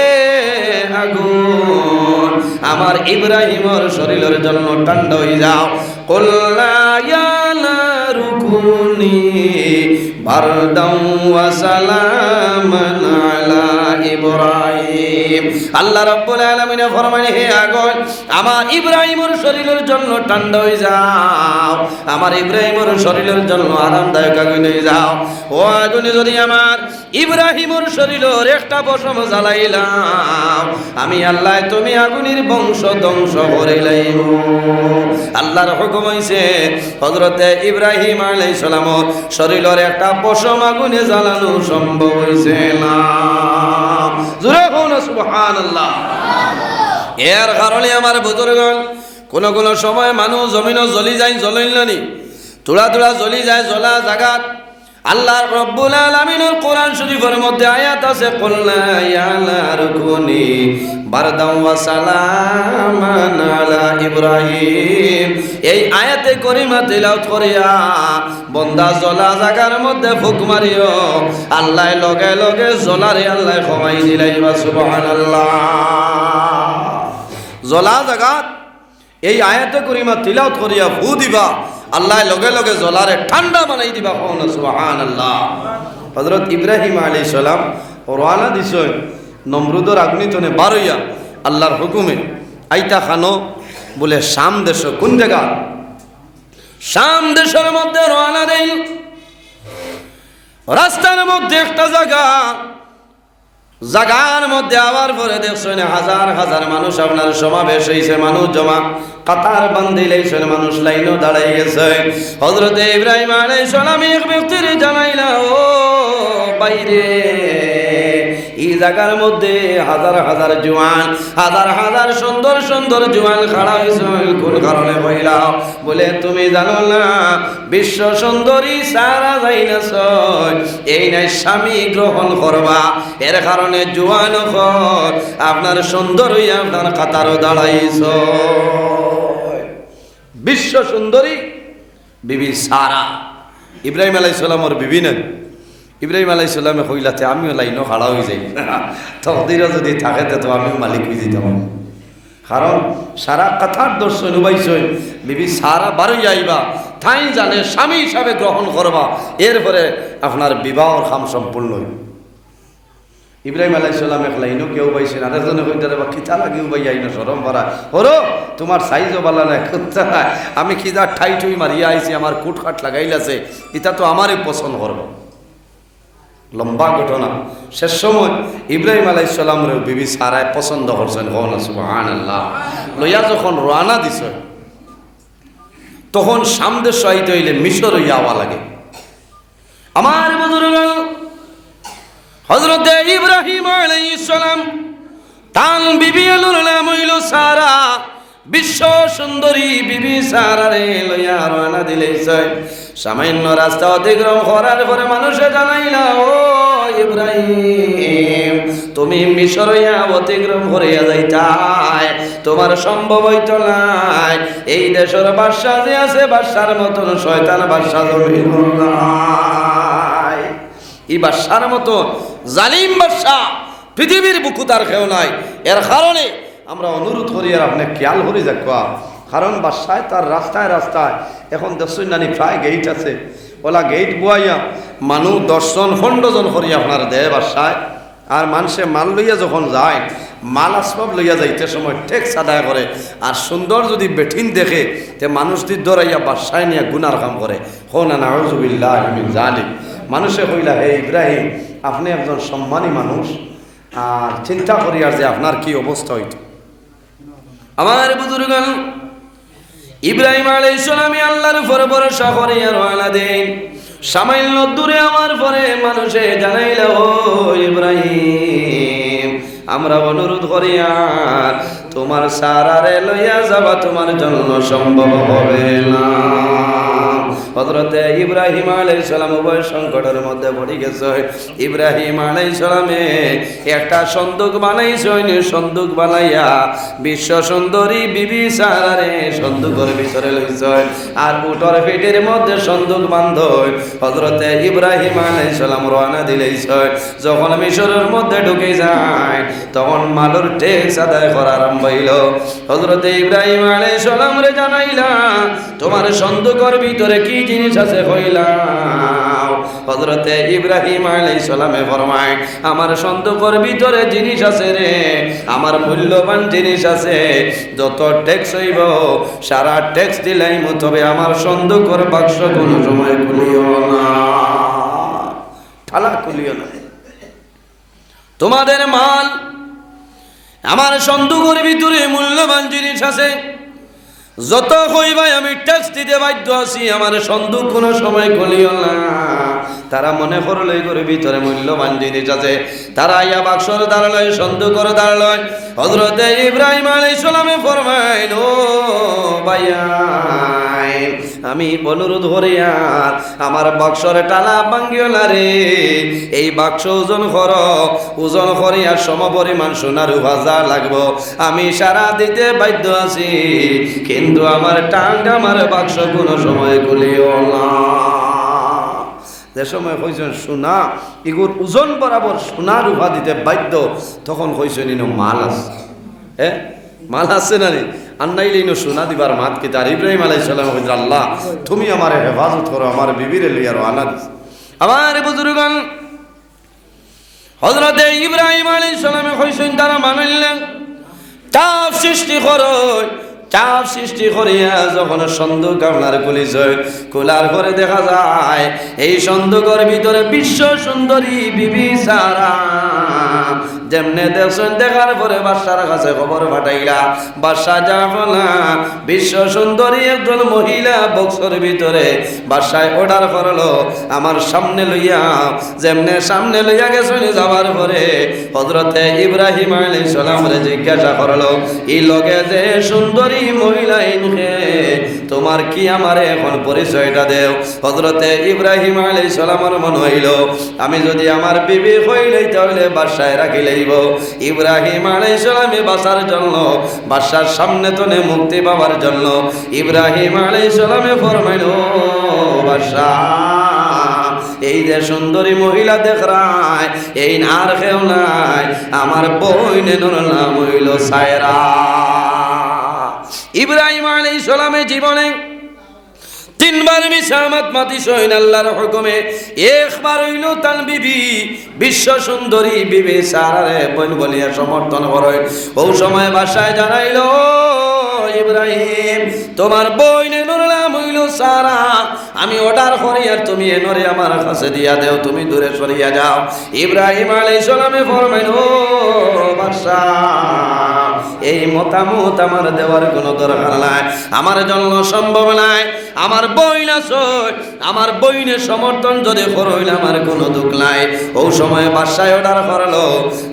A: আগুন আমার ইব্রাহিমের শরীরের জন্য ঠান্ডা হয়ে যাও। কুল্লা ইয়া নারু কুনি বারদাম ওয়া সালামান আলা ইব্রাহিম। আল্লাহ রাব্বুল আলামিন ফরমাইল, হে আগুন আমার ইব্রাহিমের শরীরের জন্য ঠান্ডা হয়ে যাও, আমার ইব্রাহিমের শরীরের জন্য আরামদায়ক আগুন হয়ে যাও। ও আগুন যদি আমার ইব্রাহিমের শরীরের একটা পশম জ্বালাইলাম, আমি আল্লাহ তুমি আগুনের বংশ ধ্বংস করে লাইব। আল্লাহর হুকুম হইছে হযরতে ইব্রাহিম আলাইহিস সালামের শরীরের একটা পশম আগুনে জ্বালানো সম্ভব হইছে না। জোরে বলুন সুবহানাল্লাহ। এর কারণে আমার বুজুর্গণ, কোন সময় মানুষ জমিনও জ্বলি যায়, জ্বলিলনি তোড়া জ্বলি যায়, জ্বলা জাগাত আল্লাহ রাব্বুল আলামিনের কোরআন শরীফের মধ্যে আয়াত আছে, কুল্লা ইয়া নারু কুনি বারদাম ওয়া সালামান আলা ইব্রাহিম। এই আয়াতে করিমা তিলাওয়াত করিয়া বান্দা জ্বলা জাগার মধ্যে ফুক মারিও, আল্লাহ লগে লগে জ্বলারে আল্লাহ কমাই দিলাইবা। সুবহানাল্লাহ। জ্বলা জাগাত এই আয়াতে করিমা তিলাওয়াত করিয়া ফু দিবা, আল্লাহ লগে লগে জ্বলারে ঠান্ডা বানাই দিবা। সুবহানাল্লাহ। হযরত ইব্রাহিম আলাইহিস সালাম রওনা দিছেন নমরুদের আগ্নিতনে বারইয়া আল্লাহর হুকুমে আইতা খানো বলে শাম দেশ। কোন জায়গা? শাম দেশের মধ্যে রওনা দেই। রাস্তার মধ্যে একটা জায়গার মধ্যে আবার পরে দেখছেন হাজার হাজার মানুষ আপনার সমাবেশ হয়েছে, মানুষ জমা কাতার বান্ধিলেছেন, মানুষ লাইনও দাঁড়াই গেছে। হযরতে ইব্রাহিম আলাইহিস সালাম এক ব্যক্তির জানাইলা, ও বাইরে এই জায়গার মধ্যে হাজার হাজার জওয়ান, হাজার হাজার সুন্দর সুন্দর জওয়ান খাড়া হয়েছে। কোন কারণে হইলা? বলে তুমি জানো না বিশ্ব সুন্দরী সারা যাইনাছ, এই নাই স্বামী গ্রহণ করবা, এর কারণে জওয়ান আপনার সুন্দর হইয়া আপনার কাতারও দাঁড়াইছ। বিশ্ব সুন্দরী বিবি সারা, ইব্রাহিম আলাইহিস সালামের বিবি নেন। ইব্রাহিম আলাইহিস সালামে কইলাতে আমিও লাইনও খাড়া হয়ে যাই, তকদিরও যদি থাকে তো আমিও মালিক হয়ে যেতাম। কারণ সারা কথার দর্শন উবাইছই বিবি সারা বারোই আইবা, তাই জানে স্বামী হিসাবে গ্রহণ করবা, এরপরে আপনার বিবাহর কাম সম্পূর্ণ হইব। ইব্রাহিম আলাইহিস সালাম এক লাইনও কেউ পাইছেন, আরেকজনে কইতে বা খিতা লাগিও ভাই আইনো সরম পারা হরো তোমার সাইজও বালা নাই, আমি খিদার ঠাই ঠুই মারিয়া আইছি, আমার কুটখাট লাগাইলাছে, এটা তো আমারই পছন্দ করবো। লম্বা ঘটনা। শেষ সময় ইব্রাহিম আলাইহিস সালামের বিবি সারায় পছন্দ করছেন, কওনা সুবহানাল্লাহ। লইয়া যখন রওনা দিছ, তখন সামনে সহিত হইলে মিশর হইয়া আওয়া লাগে। আমার বুজুর্গ হযরতে ইব্রাহিম আলাইহিস সালাম তান বিবি এর নাম হইল সারা। বিশ্ব সুন্দরী বিবি সারারে লইয়া রওনা দিলেছে। সামান্য রাস্তা অতিক্রম করার পরে মানুষে জানাইলা, ও ইব্রাহিম তুমি মিশর হইয়া অতিক্রম করিয়া যাইতাই, তোমার সম্ভব হইত নাই। এই দেশের বাদশা যে আছে, বাদশার মতন শয়তান বাদশা জমিন নাই। এই বাদশার মতন জালিম বাদশা পৃথিবীর বুকুত আর কেউ নাই। এর কারণে আমরা অনুরোধ করি আর আপনি খেয়াল করে যাক, কারণ বাদশায় তার রাস্তায় রাস্তায় এখন দেখছেন নানি প্রায় গেট আছে, ওলা গেট বুয়াইয়া মানুষ 10 জন 15 জন করি আপনার দেয় বাদশায়। আর মানুষে মাল লইয়া যখন যায়, মাল আসবাব লইয়া যাইতে সময় ট্যাক্স আদায় করে। আর সুন্দর যদি বেঠিন দেখে তে মানুষদের ধরাইয়া বাদশায় নিয়ে গুনার কাম করে। হন নাউযুবিল্লাহি মিন যালিক। মানুষে কইলা, হে ইব্রাহিম আপনি একজন সম্মানী মানুষ, আর চিন্তা করি আর যে আপনার কি অবস্থা হইত। আমার বুজুর্গ ইব্রাহিম আলাইহিস সালাম আল্লাহর উপর ভরসা করে রওনা দেন। সামান্য দূরে আমার পরে মানুষে জানাইল, ও ইব্রাহিম আমরা অনুরোধ করি আর তোমার সারারে লইয়া যাবা তোমার জন্য সম্ভব হবে না। হযরতে ইব্রাহিম আলাইহিস সালাম উভয় সংকটের মধ্যে পড়ে গেছে। ইব্রাহিম আলাইহিস সালামে একটা সন্দুক বানাইছেন, সন্দুক বানাইয়া বিশ্ব সুন্দরী বিবি সারারে সন্দুকের ভিতরে লইছে। আর উটর পেটের মধ্যে সন্দুক বান্ধই হযরতে ইব্রাহিম আলাইহিস সালাম রওনা দিলেছে। যখন মিশরের মধ্যে ঢুকে যায়, তখন মালুর ট্যাক্স আদায় করা আরম্ভ হইল। হযরতে ইব্রাহিম আলাইহিস সালাম রে জানাইলা, তোমার সন্দুকের ভিতরে কি জিনিস আছে কইলাম। হযরতে ইব্রাহিম আলাইহিস সালামে ফরমায়, আমার সন্দুকের ভিতরে জিনিস আছে রে, আমার মূল্যবান জিনিস আছে, যত ট্যাক্স হইব সারা ট্যাক্স দিলাইম, তবে আমার সন্দুকের বাক্স কোন সময় খুলিও না, ঠালা খুলিও না। তোমাদের মাল আমার সন্দুকের ভিতরে মূল্যবান জিনিস আছে, যত কইবাই আমি ট্যাক্স দিতে বাধ্য আছি, আমার সন্দুক কোনো সময় খুলিও না। তারা মনে করলে করে ভিতরে মূল্যবান জিনিস আছে, তারা ইয়া বাক্সর দাঁড়ালয়, সন্দুকর দাঁড়ালয়। হযরতে ইব্রাহিম আলাইহিস সালামে ফরমাইল, ও ভাইয়াই আমি অনুরোধ করি আর আমার বাক্সর টালা ভাঙ্গিও না রে, এই বাক্স ওজন কর, ওজন করিয়া সমপরিমাণ সোনার ভাজা লাগবো, আমি সারা দিতে বাধ্য আছি, কিন্তু আমার টাঙ্গ আমার বাক্স কোনো সময় খুলিও না। যে সময় কইছেন সোনা এগুর ওজন বরাবর সোনার উভা দিতে বাধ্য, তখন কইছেন ইনো মাল আছে, মাল আছে না রে, আর নাইলে ইনো সোনা দিবার মাত কি। তার ইব্রাহিম আলাইহিস সালাম কইছেন, আল্লাহ তুমি আমার হেফাজত করো, আমার বিবিরে লইয়া রওনা দিস। আমার বুজুর্গণ হযরতে ইব্রাহিম আলাইহিস সালামে কইছেন, তারা মানলেন, চাপ সৃষ্টি করো, চাপ সৃষ্টি করিয়া যখন সন্দুক আপনার খুলিছে, খোলার পরে দেখা যায় এই সন্দুকের ভিতরে বিশ্ব সুন্দরী বিবি সারা যেমনে দেখছেন দেখার পরে বাদশার কাছে খবর পাঠাইলা। বাদশা যা বলা বিশ্ব সুন্দরী একজন মহিলা বক্সের ভিতরে বাদশায় অর্ডার করলো আমার সামনে লইয়া। যেমনে সামনে লইয়া গেছেন যাওয়ার পরে হযরতে ইব্রাহিম আলাইহিস সালামরে জিজ্ঞাসা করলো এই লগে যে সুন্দরী মহিলা ইনকে তোমার কি আমারে এখন পরিচয়টা দেও। হযরতে ইব্রাহিম আলাইহিস সালামের মনে হইল আমি যদি আমার বিবি হইলেই তাহলে বাদশায় রাখি লইব। ইব্রাহিম আলাইহিস সালামে বাঁচার জন্য বাদশার সামনে তনে মুক্তি পাওয়ার জন্য ইব্রাহিম আলাইহিস সালামে ফরমাইল বাদশা এই যে সুন্দরী মহিলা দেখ রায় এই আর কেউ নাই আমার বোনের নাম হইল সায়রা। ইব্রাহিম আলাইহিস সালামের জীবনে তিনবার মিসামাত মাতি সইন আল্লাহর হুকুমে একবার হইল তার বিবি বিশ্ব সুন্দরী বিবি সারারে বোন বলিয়া সমর্থন করে। ও সময় বাসায় জানাইল ইব্রাহিম তোমার বোনের নাম হইল সারা, আমি অর্ডার করি আর তুমি এনরে আমার কাছে দিয়া দেও, তুমি দূরে সরিয়া যাও। ইব্রাহিম আলাইহিস সালামে ফরমাইল বাদশা এই মতামত আমার দেওয়ার কোনো দরকার নাই, আমার জন্য সম্ভব নাই। আমার বইন আছে, আমার বইনের সমর্থন যদি করইলে আমার কোনো দুঃখ নাই। ও সময় বাদশায় অর্ডার করলো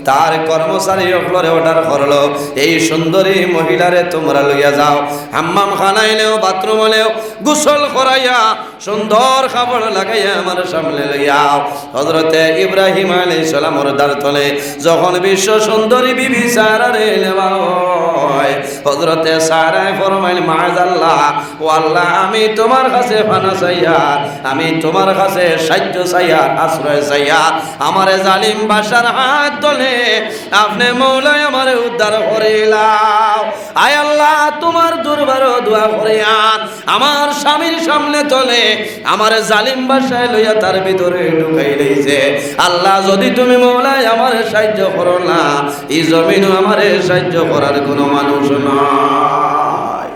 A: তার কর্মচারী অফলরে অর্ডার করলো এই সুন্দরী মহিলারে তোমরা লইয়া যাও হাম্মাম খানাইলেও বাথরুম হলেও গোসল করাইয়া সুন্দর কাপড় লাগাইয়া আমার সামনে লইয়াও। হযরতে ইব্রাহিম আলাইহিস সালামের দ্বার তলে যখন বিশ্ব সুন্দরী বিবি সারারে নেওয়া হয় হযরতে সারায় ফরমাইল মাআযাল্লাহ ও আল্লাহ আমি তোমার কাছে পানা চাইয়া, আমি তোমার কাছে সাহায্য চাইয়া, আশ্রয় চাইয়া। আমারে জালিম বাদশার হাত ধরে আপনি মওলা আমারে উদ্ধার করিলাও। আয় আল্লাহ তোমার দরবারে দোয়া করিয়ান আমার স্বামীর সামনে চলে আমারে জালিম বাদশায় লইয়া তার ভিতরে ঢুকাই লইছে। আল্লাহ যদি তুমি মওলা আমারে সাহায্য করো না এই জমিনও আমারে সাহায্য করার কোনো মানুষ নাই।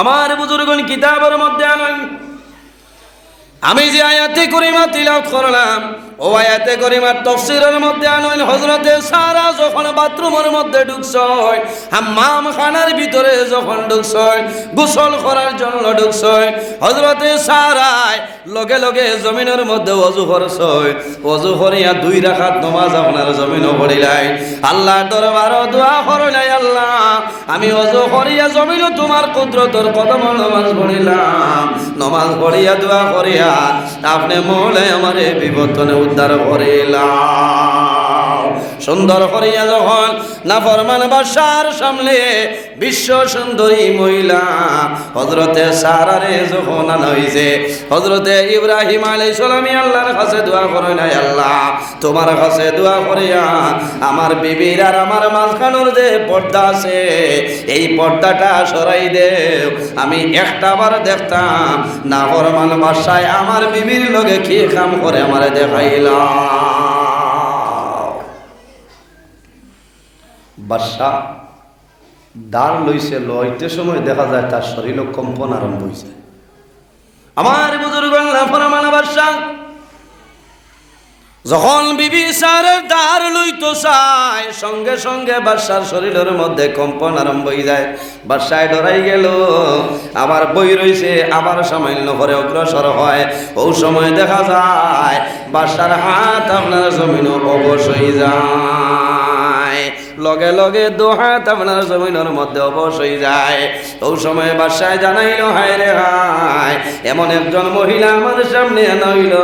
A: আমার বুজুর্গণ কিতাবের মধ্যে আনেন আমি যে আয়াতে করিমা তিলাওয়াত করলাম ও আয়াতে করিমার তাফসীরের মধ্যে আনেন হযরতে সারা যখন বাথরুমের মধ্যে ঢুকছয় হাম্মাম খানার ভিতরে যখন ঢুকছয় গোসল করার জন্য ঢুকছয় হযরতে সারায় লগে লগে জমিনের মধ্যে ওযু করছয়। ওযু করিয়া 2 রাকাত নামাজ আপনার জমিনও পড়িলাই আল্লাহর দরবারে দোয়া করলাই আল্লাহ আমি ওযু করিয়া জমিনও তোমার কুদরতের কদম নামাজ পড়িলাম। নামাজ পড়িয়া দোয়া করিয়া আপনি মওলা আমারে বিপদে উদ্ধার করিলাম। সুন্দর করিয়া যখন নাফরমান বাদশার সামনে বিশ্ব সুন্দরী মহিলা হযরতে সারারে যখন আনা হইছে হযরতে ইব্রাহিম আলাইহিস সালাম আল্লাহর কাছে দোয়া করে নাই আল্লাহ তোমার কাছে দোয়া করিয়া আমার বিবির আর আমার মাঝখানের যে পর্দা আছে এই পর্দাটা সরাই দেও। আমি একটাবার দেখতাম নাফরমান বাদশায় আমার বিবির লগে কি কাম করে আমারে দেখাইলা। বাদশা দ্বার লইছে লইতে সময় দেখা যায় তার শরীর কম্পন আরম্ভ হইছে। আমার বুজুর্গ নাফরমান বাদশা যখন বিবি সারের দ্বার লইতো চায় সঙ্গে সঙ্গে বাদশার শরীরের মধ্যে কম্পন আরম্ভ হয়ে যায়। বাদশায় ডরাই গেল আবার বই রইছে আবার সামান্য করে অগ্রসর হয়। ও সময় দেখা যায় বাদশার হাত আপনার জমিন অবশ হয়ে যায়, লগে লগে 2 হাত আপনার জমিনের মধ্যে অবশ হয়ে যায়। ও সময় বাদশায় জানাইল হায় রে হায় এমন একজন মহিলা আমার সামনে আনা হইল,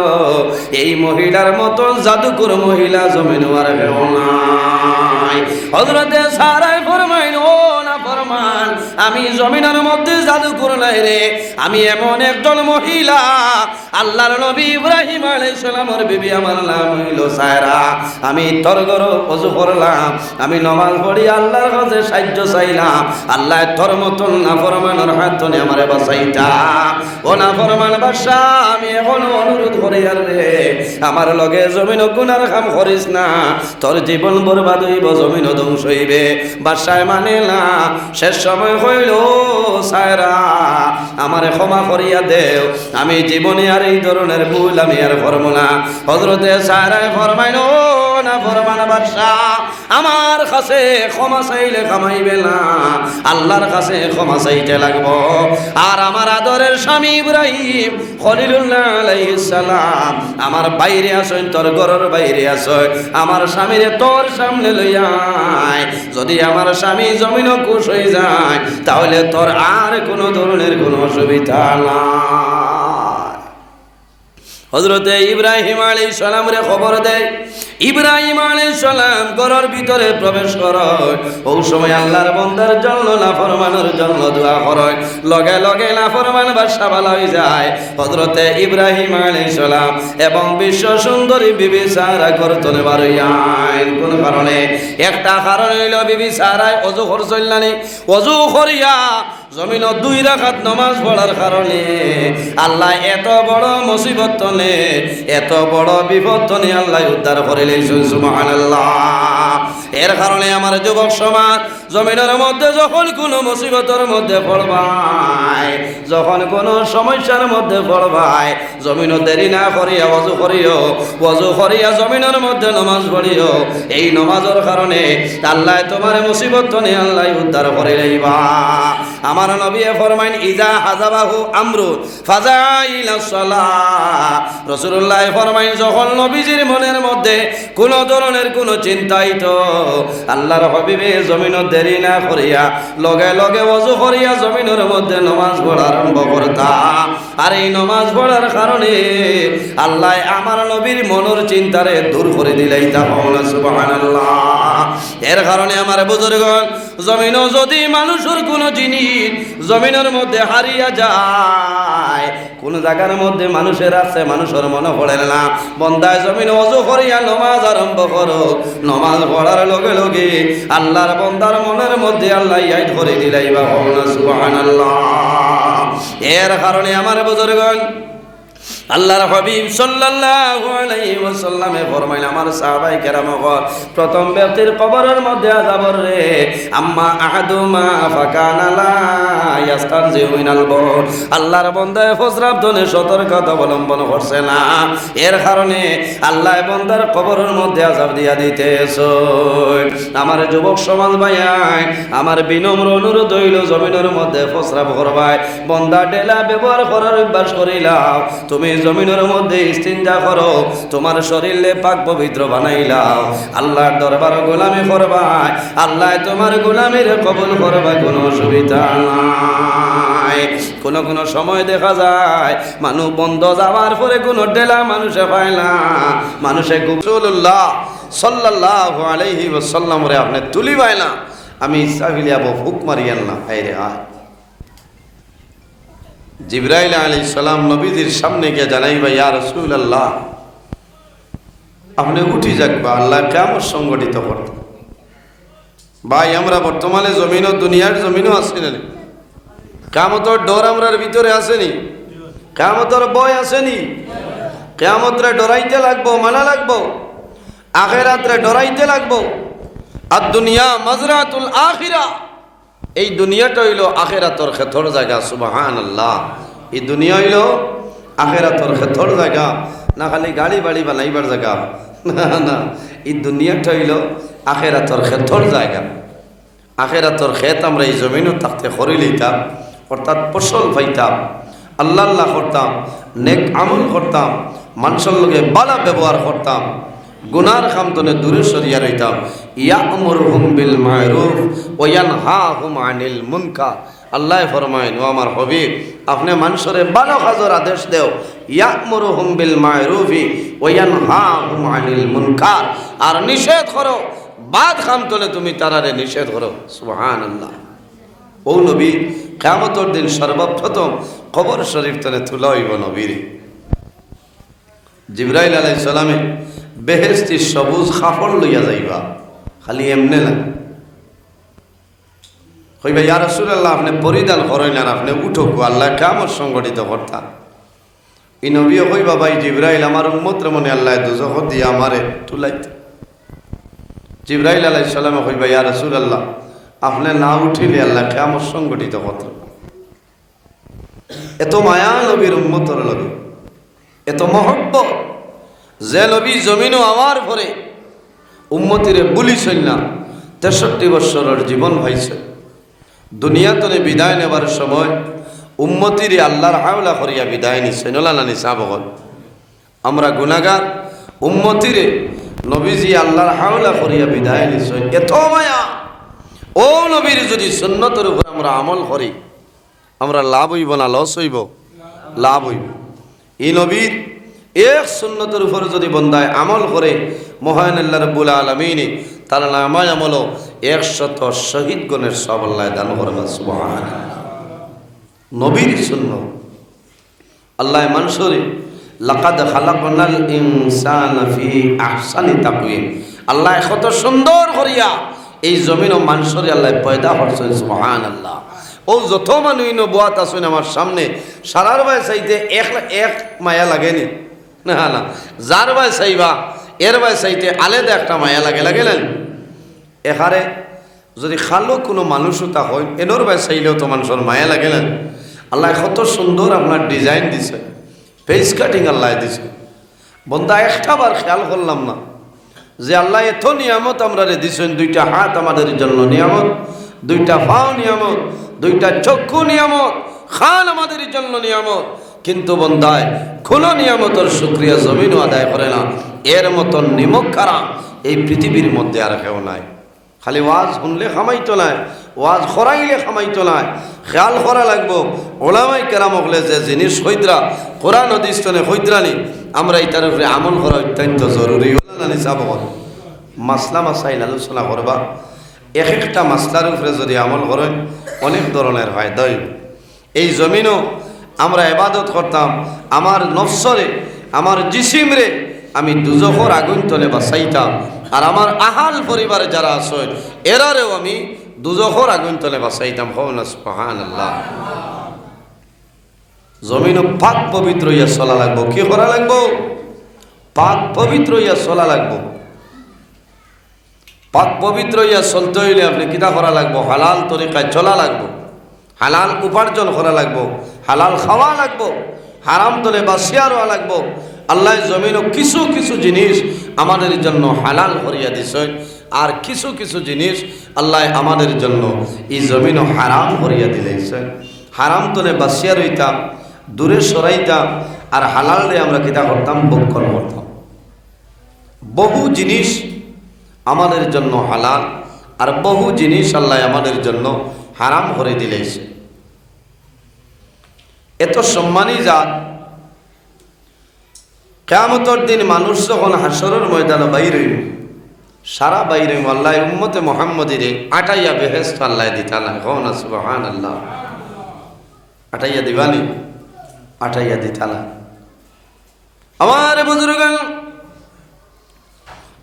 A: এই মহিলার মতো জাদুকর মহিলা জমিন আর কেউ নাই। হযরতে সারায় ফরমাইল ও না ফরমান আমি জমিনের মধ্যে জাদুকর নাই রে, আমি এমন একজন মহিলা আল্লাহর নবী ইব্রাহিম আলাইহিস সালামের বিবি আমার নাম হইল সায়রা। আমি তোর ঘরে ওযু করলাম, আমি নামাজ পড়ি আল্লাহর কাছে সাহায্য চাইলাম, আল্লাহ তোর মতন নাফরমানের হাত থেকে আমারে বাঁচাইতা। ও নাফরমান বাদশা আমি এখন অনুরোধ করি আর রে আমার লগে জমিন গুনার কাম করিস না, তোর জীবন বরবাদ হইব জমিন ধ্বংস হইবে। বাদশায় মানে না, শেষ সময় হইল সায়রা আমারে ক্ষমা করিয়া দেও, আমি জীবনে আর এই ধরনের ভুল আমি আর করব না। হযরতে সায়রায় ফরমাইল ও না নাফরমান বাদশাহ আমার কাছে ক্ষমা চাইলে কামাইবে না, আল্লাহর কাছে ক্ষমা চাইতে লাগবো। আর আমার আদরের স্বামী ইব্রাহিম খলিলুল্লাহ আলাইহিস সালাম আমার বাইরে আসেন, তোর ঘরের বাইরে আসেন, আমার স্বামীরে তোর সামনে লইয়া আয়। যদি আমার স্বামী জমিন খুশ হয়ে যায় তাহলে তোর আর কোনো ধরনের কোনো অসুবিধা নাই। হযরতে ইব্রাহিম আলাইহিস সালাম রে খবর দেয়, ইব্রাহিম আলাইহিস সালাম ঘরের ভিতরে প্রবেশ করে। ওই সময় আল্লাহর বান্দার জন্য নাফরমানের জন্য দোয়া করে, লগে লগে নাফরমান বাদশা ভালো হয়ে যায়। হযরতে ইব্রাহিম আলাইহিস সালাম এবং বিশ্ব সুন্দরী বিবি সারা করতনে বারইয়ান। কোন কারণে? একটা কারণ হইল বিবি সারায় ওযু করছিল না, ওযু করিয়া জমিন 2 রাকাত নামাজ পড়ার কারণে আল্লাহ এত বড় মুসিবত নে, এত বড় বিপদ নে আল্লাহ উদ্ধার করে লইছেন। সুবহানাল্লাহ। এর কারণে আমার যুবক সমাজ জমিনের মধ্যে যখন কোনো মুসিবতের মধ্যে পড়বাই, যখন কোনো সমস্যার মধ্যে পড়বাই, জমিন দেরি না করিয়া ওযু করিও, ওযু করিয়া জমিনের মধ্যে নামাজ পড়িও। এই নামাজের কারণে আল্লাহ তোমার মুসিবত নে আল্লাহ উদ্ধার করে লইবা। আমার নবী ফরমাইন ইজা হাজাবাহু আমরু ফাজাইলাস সালাহ। রাসূলুল্লাহ ফরমাইন যখন নবীজির মনের মধ্যে কোনো ধরনের কোনো চিন্তাইত আল্লাহর হাবিবে জমিন দেরি না করিয়া লগে লগে ওযু করিয়া জমিনের মধ্যে নামাজ পড়া আরম্ভ করতা। আর এই নামাজ পড়ার কারণে আল্লাহ আমার নবীর মনের চিন্তারে দূর করে দিলাইতা। সুবহানাল্লাহ। এর কারণে আমার বুজুর্গগণ জমিনও যদি মানুষের কোনো জিনিস জমিনের মধ্যে হারিয়া যায়, কোন জায়গার মধ্যে মানুষের আছে মানুষের মনে পড়ে না, বন্দায় জমিন ওযু করিয়া নামাজ আরম্ভ করো, নামাজ পড়ার লগে লগে আল্লাহর বন্দার মনের মধ্যে আল্লাহ ইয়াদ করে দিলাইবা। সুবহানাল্লাহ। এর কারণে আমার বুজুর্গগণ আল্লাহর হাবিব সাল্লাল্লাহু আলাইহি ওয়াসাল্লামে ফরমাইলেন আমার সাহাবায়ে কেরামগণ প্রথম ব্যক্তির কবরের মধ্যে আযাবর রে আম্মা আহাদুমা ফাকানা লা ইয়াস্তানজিউ মিনাল বাউল। আল্লাহর বান্দা ফজরাব দনে সতর্কতা অবলম্বন করছে না, এর কারণে আল্লাহ বান্দার কবরের মধ্যে আযাব দিয়া দিতেছে। আমার যুবক সমাজ ভাইয়াই আমার বিনম্র অনুরোধ হইল জমিনের মধ্যে ফজরাব করবাই, বান্দা ডেলা ব্যবহার করার অভ্যাস করিলাও। তুমি জমিনের মধ্যে ইস্তিনজা করো, তোমার শরীরে পাক পবিত্র বানাইলাও, আল্লাহর দরবার গোলামি করবাই, আল্লাহ তোমার গোলামির কবুল করবা, কোনো অসুবিধা নাই। কোন কোন সময় দেখা যায় মানুষ বন্ধ যাওয়ার পরে কোনো ডেলা মানুষে পায় না, মানুষে রাসূলুল্লাহ সাল্লাল্লাহু আলাইহি ওয়াসাল্লাম রে আপনি তুলি পায় না, আমি ইচ্ছা ফুক মারিয়ান না। হায়রে হায়। জিবরাইল আলাইহিস সালাম নবীজির সামনে গিয়ে জানাইবা ইয়া রাসূলুল্লাহ আপনি উঠি যাকবা, আল্লাহ কিয়ামত সংগঠিত করতে। ভাই আমরা বর্তমানে জমিন ও দুনিয়ার জমিনও আছে না, কিয়ামতের ডর আমরার ভিতরে আসেনি, কিয়ামতের ভয় আসেনি, কিয়ামতরে ডরাইতে লাগবো, মানা লাগবো, আখিরাতরে ডরাইতে লাগবো। আর দুনিয়া মাজরাতুল আখিরা, এই দুনিয়াটা হইল আখিরাতর খেতর জায়গা। সুবহানাল্লাহ। এই দুনিয়া হইল আখিরাতর খেতর জায়গা, না খালি গাড়ি বাড়ি বানাইবার জায়গা, না না, এই দুনিয়াটা হইল আখিরাতর খেতর জায়গা। আখিরাতর খেত আমরা এই জমিনও থাকতে করে লইতাম, অর্থাৎ ফসল পাইতাম, আল্লাহ আল্লাহ করতাম, নেক আমল করতাম, মানুষের লগে ভালো ব্যবহার করতাম, গুনার কামতনে দূরে সরিয়া রইতাম। ইয়ামুরুহুম বিল মারুফ ওয়া ইয়ানহাহুম আনিল মুনকার। আল্লাহ ফরমায়েন ও আমার হাবিব আপনি মানুষের ভালো কাজের আদেশ দেও, ইয়ামুরুহুম বিল মারুফি ওয়া ইয়ানহাহুম আনিল মুনকার, আর নিষেধ করো বাদ কামতনে তুমি তারারে নিষেধ করো। সুবহানাল্লাহ। ও নবী কিয়ামতের দিন সর্বপ্রথম কবর শরীফ তনে তুলা হইব নবীর। জিবরাইল আলাইহিস সালামে বেহেশতি সবুজ কাপড় লইয়া যাইবা, খালি এমনে না কইবা ইয়া রাসূলুল্লাহ আপনি পরিধান করেন আর আপনি উঠো, আল্লাহ কিয়ামত সংগঠিত করতা। এই নবীও কইবা ভাই জিবরাইল আমার উম্মতের মনে আল্লাহ দোজখ দিয়া আমারে তুলাইতে। জিবরাইল আলাইহিস সালামে কইবা ইয়া রাসূলুল্লাহ আপনি না উঠিলে আল্লাহ কিয়ামত সংগঠিত করতা। এত মায়া নবীর উম্মতের লগে, এত মহব্বত, যে নবী জমিনও আমার পরে উম্মতিরে বলিছেন না 63 বছরের জীবন হয়েছে দুনিয়াতনে বিদায় নেবার সময় উম্মতিরে আল্লাহর হাওলা করিয়া বিদায় নিছেন ওলা না নিসা বগল আমরা গুনাহগার উম্মতিরে নবীজি আল্লাহর হাওলা করিয়া বিদায় নিছেন এত মায়া ও নবীর যদি সুন্নতের উপর আমরা আমল করি আমরা লাভ হইব না লস হইব লাভ হইব এই নবীর এক সুন্নতের উপর যদি বন্দায় আমল করে মহান আল্লাহ রাব্বুল আলামিন তার নামায় আমল 100 শহীদ গণের সব আল্লাহ দান করবেন সুবহানাল্লাহ নবীর সুন্নাত আল্লাহ মানসুরে লাকাদ খালাকনাল ইনসানা ফি আহসানি তাকওয়িম আল্লাহ কত সুন্দর করিয়া এই জমিন ও মানসুরে আল্লাহ পয়দা করছেন সুবহানাল্লাহ ও যত মানুষ নবুয়াত আছেন আমার সামনে সারার ভাই চাইতে এক মায়া লাগেনি না না যার ভাই চাইবা এর ভাই চাইতে আলাদা একটা মায়া লাগে না এখানে যদি খালো কোনো মানুষও তা হয় এনোর ভাই চাইলেও তো মানুষের মায়া লাগে না আল্লাহ কত সুন্দর আপনার ডিজাইন দিছে ফেস কাটিং আল্লাহ দিছে বন্ধা একটাবার খেয়াল করলাম না যে আল্লাহ এত নিয়ামত আমরা দিছেন দুইটা হাত আমাদের জন্য নিয়ামত দুইটা পাও নিয়ামত দুইটা চক্ষু নিয়ামত খান আমাদের জন্য নিয়ামত কিন্তু বন্দায় কোনো নিয়ামতের শুকরিয়া জমিনও আদায় করে না এর মতন নিমক খারাপ এই পৃথিবীর মধ্যে আর কেউ নাই খালি ওয়াজ শুনলে খামাইতো নাই ওয়াজ খরাইলে খামাইতো নাই খেয়াল করা লাগবো ওলামাই কেরাম হলে যে জিনিস হইদ্রা কোরআন অধিষ্ঠনে হইদ্রানি আমরা এটার উপরে আমল করা অত্যন্ত জরুরি হলানি চাব মাসলা মাসাইল আলোচনা করবা এক একটা মাসলার উপরে যদি আমল করেন অনেক ধরনের হয় দই এই জমিনও আমরা ইবাদত করতাম আমার নফসরে আমার জিসিমরে আমি দুজখর আগুন তলে বাঁচাইতাম আর আমার আহাল পরিবারে যারা আছে এরারেও আমি দুজখর আগুন তলে বাঁচাইতাম হওনা সুবহানাল্লাহ জমিনও পাক পবিত্র ইয়া চলা লাগবো কি করা লাগবো পাক পবিত্র ইয়া চলা লাগবো পাক পবিত্র ইয়া চলতে হইলে আপনি কিতা করা লাগবো হালাল তরিকায় চলা লাগবো হালাল উপার্জন করা লাগবো হালাল খাওয়া লাগবো হারাম তলে বাঁচিয়া রওয়া লাগবো আল্লাহ জমিনও কিছু কিছু জিনিস আমাদের জন্য হালাল করিয়া দিছেন আর কিছু কিছু জিনিস আল্লাহ আমাদের জন্য এই জমিনও হারাম করিয়া দিলেছেন হারাম তলে বাঁচিয়া রইতাম দূরে সরাইতাম আর হালাল রে আমরা কিতা করতাম বক্ষণ করতাম বহু জিনিস আমাদের জন্য হালাল আর বহু জিনিস আল্লাহ আমাদের জন্য হারাম করে দিলেছে এত সম্মানী জাত কিয়ামতের দিন মানুষ যখন হাসরের ময়দানে বাইর হইব সারা বাইর হইব আল্লাহ উম্মতে মুহাম্মদিরে আটাইয়া বেহেশত আল্লাহ দিতালা কওনা সুবহানাল্লাহ আটাইয়া দিবানি আটাইয়া দিতালা আমার বুজুর্গান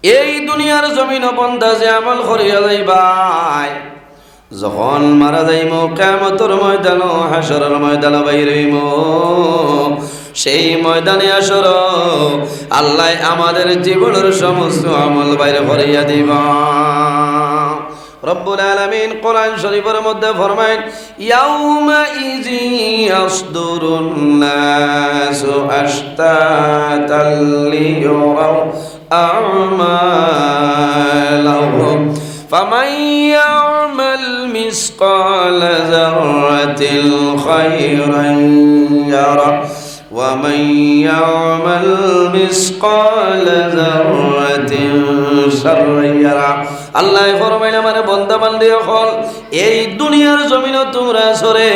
A: এই দুনিয়ার জমিন বন্ধা যে আমল করিয়া যাইবাই যখন মারা যাইম কিয়ামতের ময়দান হাসরের ময়দান বাইর হইম সেই ময়দানে আসর আল্লাহ আমাদের জীবনের সমস্ত আমল বাইর করিয়া দিবা রব্বুল আলামিন কোরআন শরীফের মধ্যে ফরমায়েন ইয়াউমা ইজি ইয়াসদুরুন নাসু আশতাতাল লিয়ারাউ আ'মালাহুম ফামান ইয়া'মাল মিসকালা যাররাতিন খায়রান ইয়ারা ومن يعمل مثقال ذرة شرا يره আল্লাহ ফরমাইল আমার বান্দা বান্দি হল এই দুনিয়ার জমিনে তোমরা সরে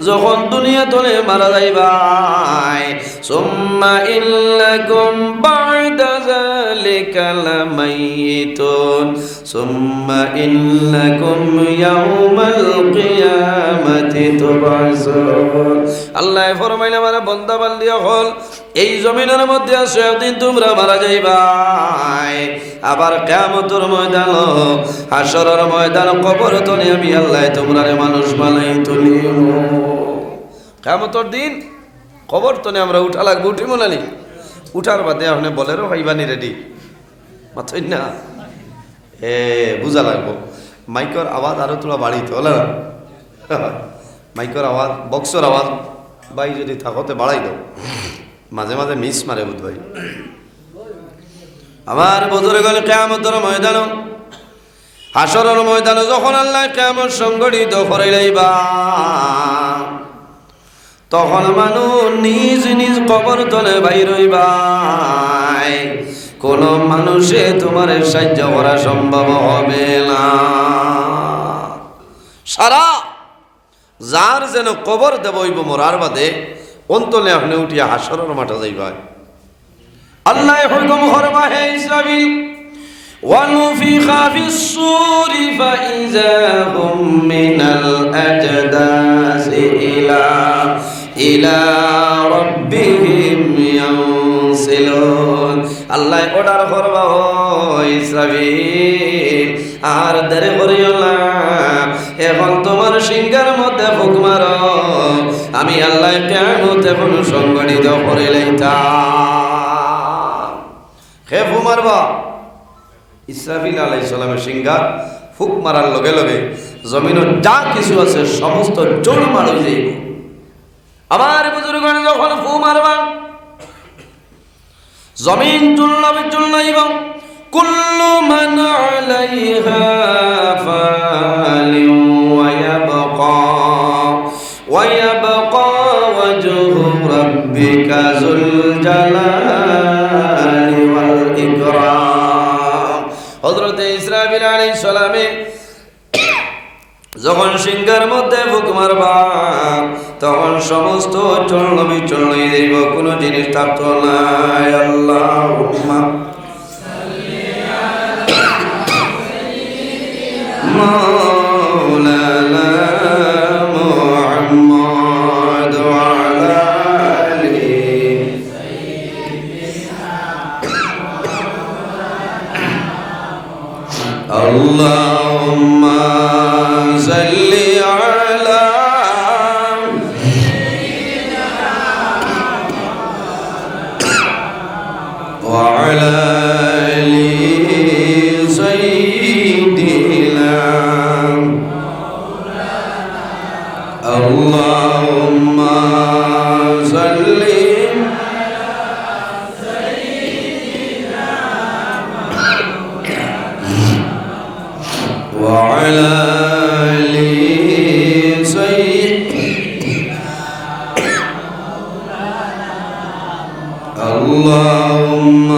A: যখন দুনিয়া তলে মারা যাইবাই সুম্মা ইন্নাকুম বা'দা যালিকা লামাইতুন সুম্মা ইন্নাকুম ইয়াউমাল কিয়ামাতি তুবআসুন আল্লাহ ফরমাইল আমার বান্দা বান্দি হল এই জমিনের মধ্যে আছে একদিন তোমরা মারা যাইবাই আবার কিয়ামতের ময়দান হাসরের ময়দান কবর তলে আমি আল্লাহ তোমরারে মানুষ বানাই তুলিব কিয়ামতের দিন কবর তলে আমরা উঠা লাগবে উঠিব না নি উঠার বাদে আপনি বলেরও হইবানি রেডি মাথই না বুঝা লাগবো মাইকর আওয়াজ আরো তোলা বাড়িতে হল না মাইকর আওয়াজ বক্সর আওয়াজ ভাই যদি থাকতে বাড়াই দাও মাঝে মাঝে মিস মারে বুধ ভাই আমার বুজুর্গগণ কিয়ামতের ময়দান হাসরের ময়দানে যখন আল্লাহ কিয়ামত সংগঠিত করে লইবা তখন মানুষ নিজ নিজ কবর তলে বাইর হইবা কোন মানুষে তোমার সাহায্য করা সম্ভব হবে না সারা যার যেন কবর দেব হইব মরার বাদে অন্তলে আপনি উঠিয়া হাসরের মাঠে যাইবা আল্লাহ হুকুম করবা হে ইসরাফিল ونفخ في الصور فإذا هم من الأجداث إلى ربهم ينسلون الله অর্ডার করবা ও ইসরাফিল আর দেরি করিও না এখন তোমার সিংহার মধ্যে ফুক মারো আমি আল্লাহ কিয়ামত এখন সংগঠিত করে লইতাম হে ফু মারবা ইসরাফিল আলাইহিস সালামের সিংহা ফুক মারার লগে লগে জমিনের যা কিছু আছে সমস্ত চুরমার হয়ে যাইব আমার বুজুর্গগণ যখন ফু মারবা জমিন চুরনাইব কুল্লু মান আলাইহা ফালিন ওয়া ইয়াবকা ওয়াজহু রাব্বিকা যুল জালালি ওয়াল ইকরাম হযরত ইসরাফিল আলাইহিস সালামে যখন সিংহার মধ্যে ফুক মারবা তখন সমস্ত চূর্ণ বিচূর্ণ হয়ে যাইব কোনো জিনিস থাকতো না আল্লাহুম্মা মাওলানা মুহাম্মদ ওয়া আলা আলিহি আল্লাহুম্মা সাল্লি আলা ওয়া আলা আলি সাইয়্যিদিনা আল্লাহুম্মা সাল্লি وعلى آل سيدنا اللهم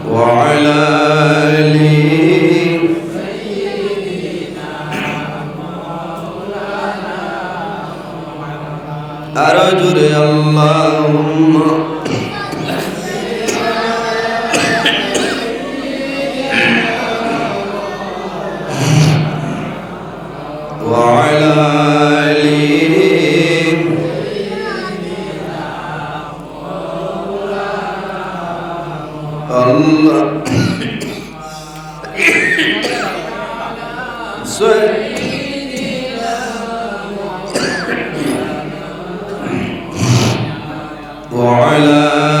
A: وعلى آل أرجو اللهم وعلى آل الله وعلى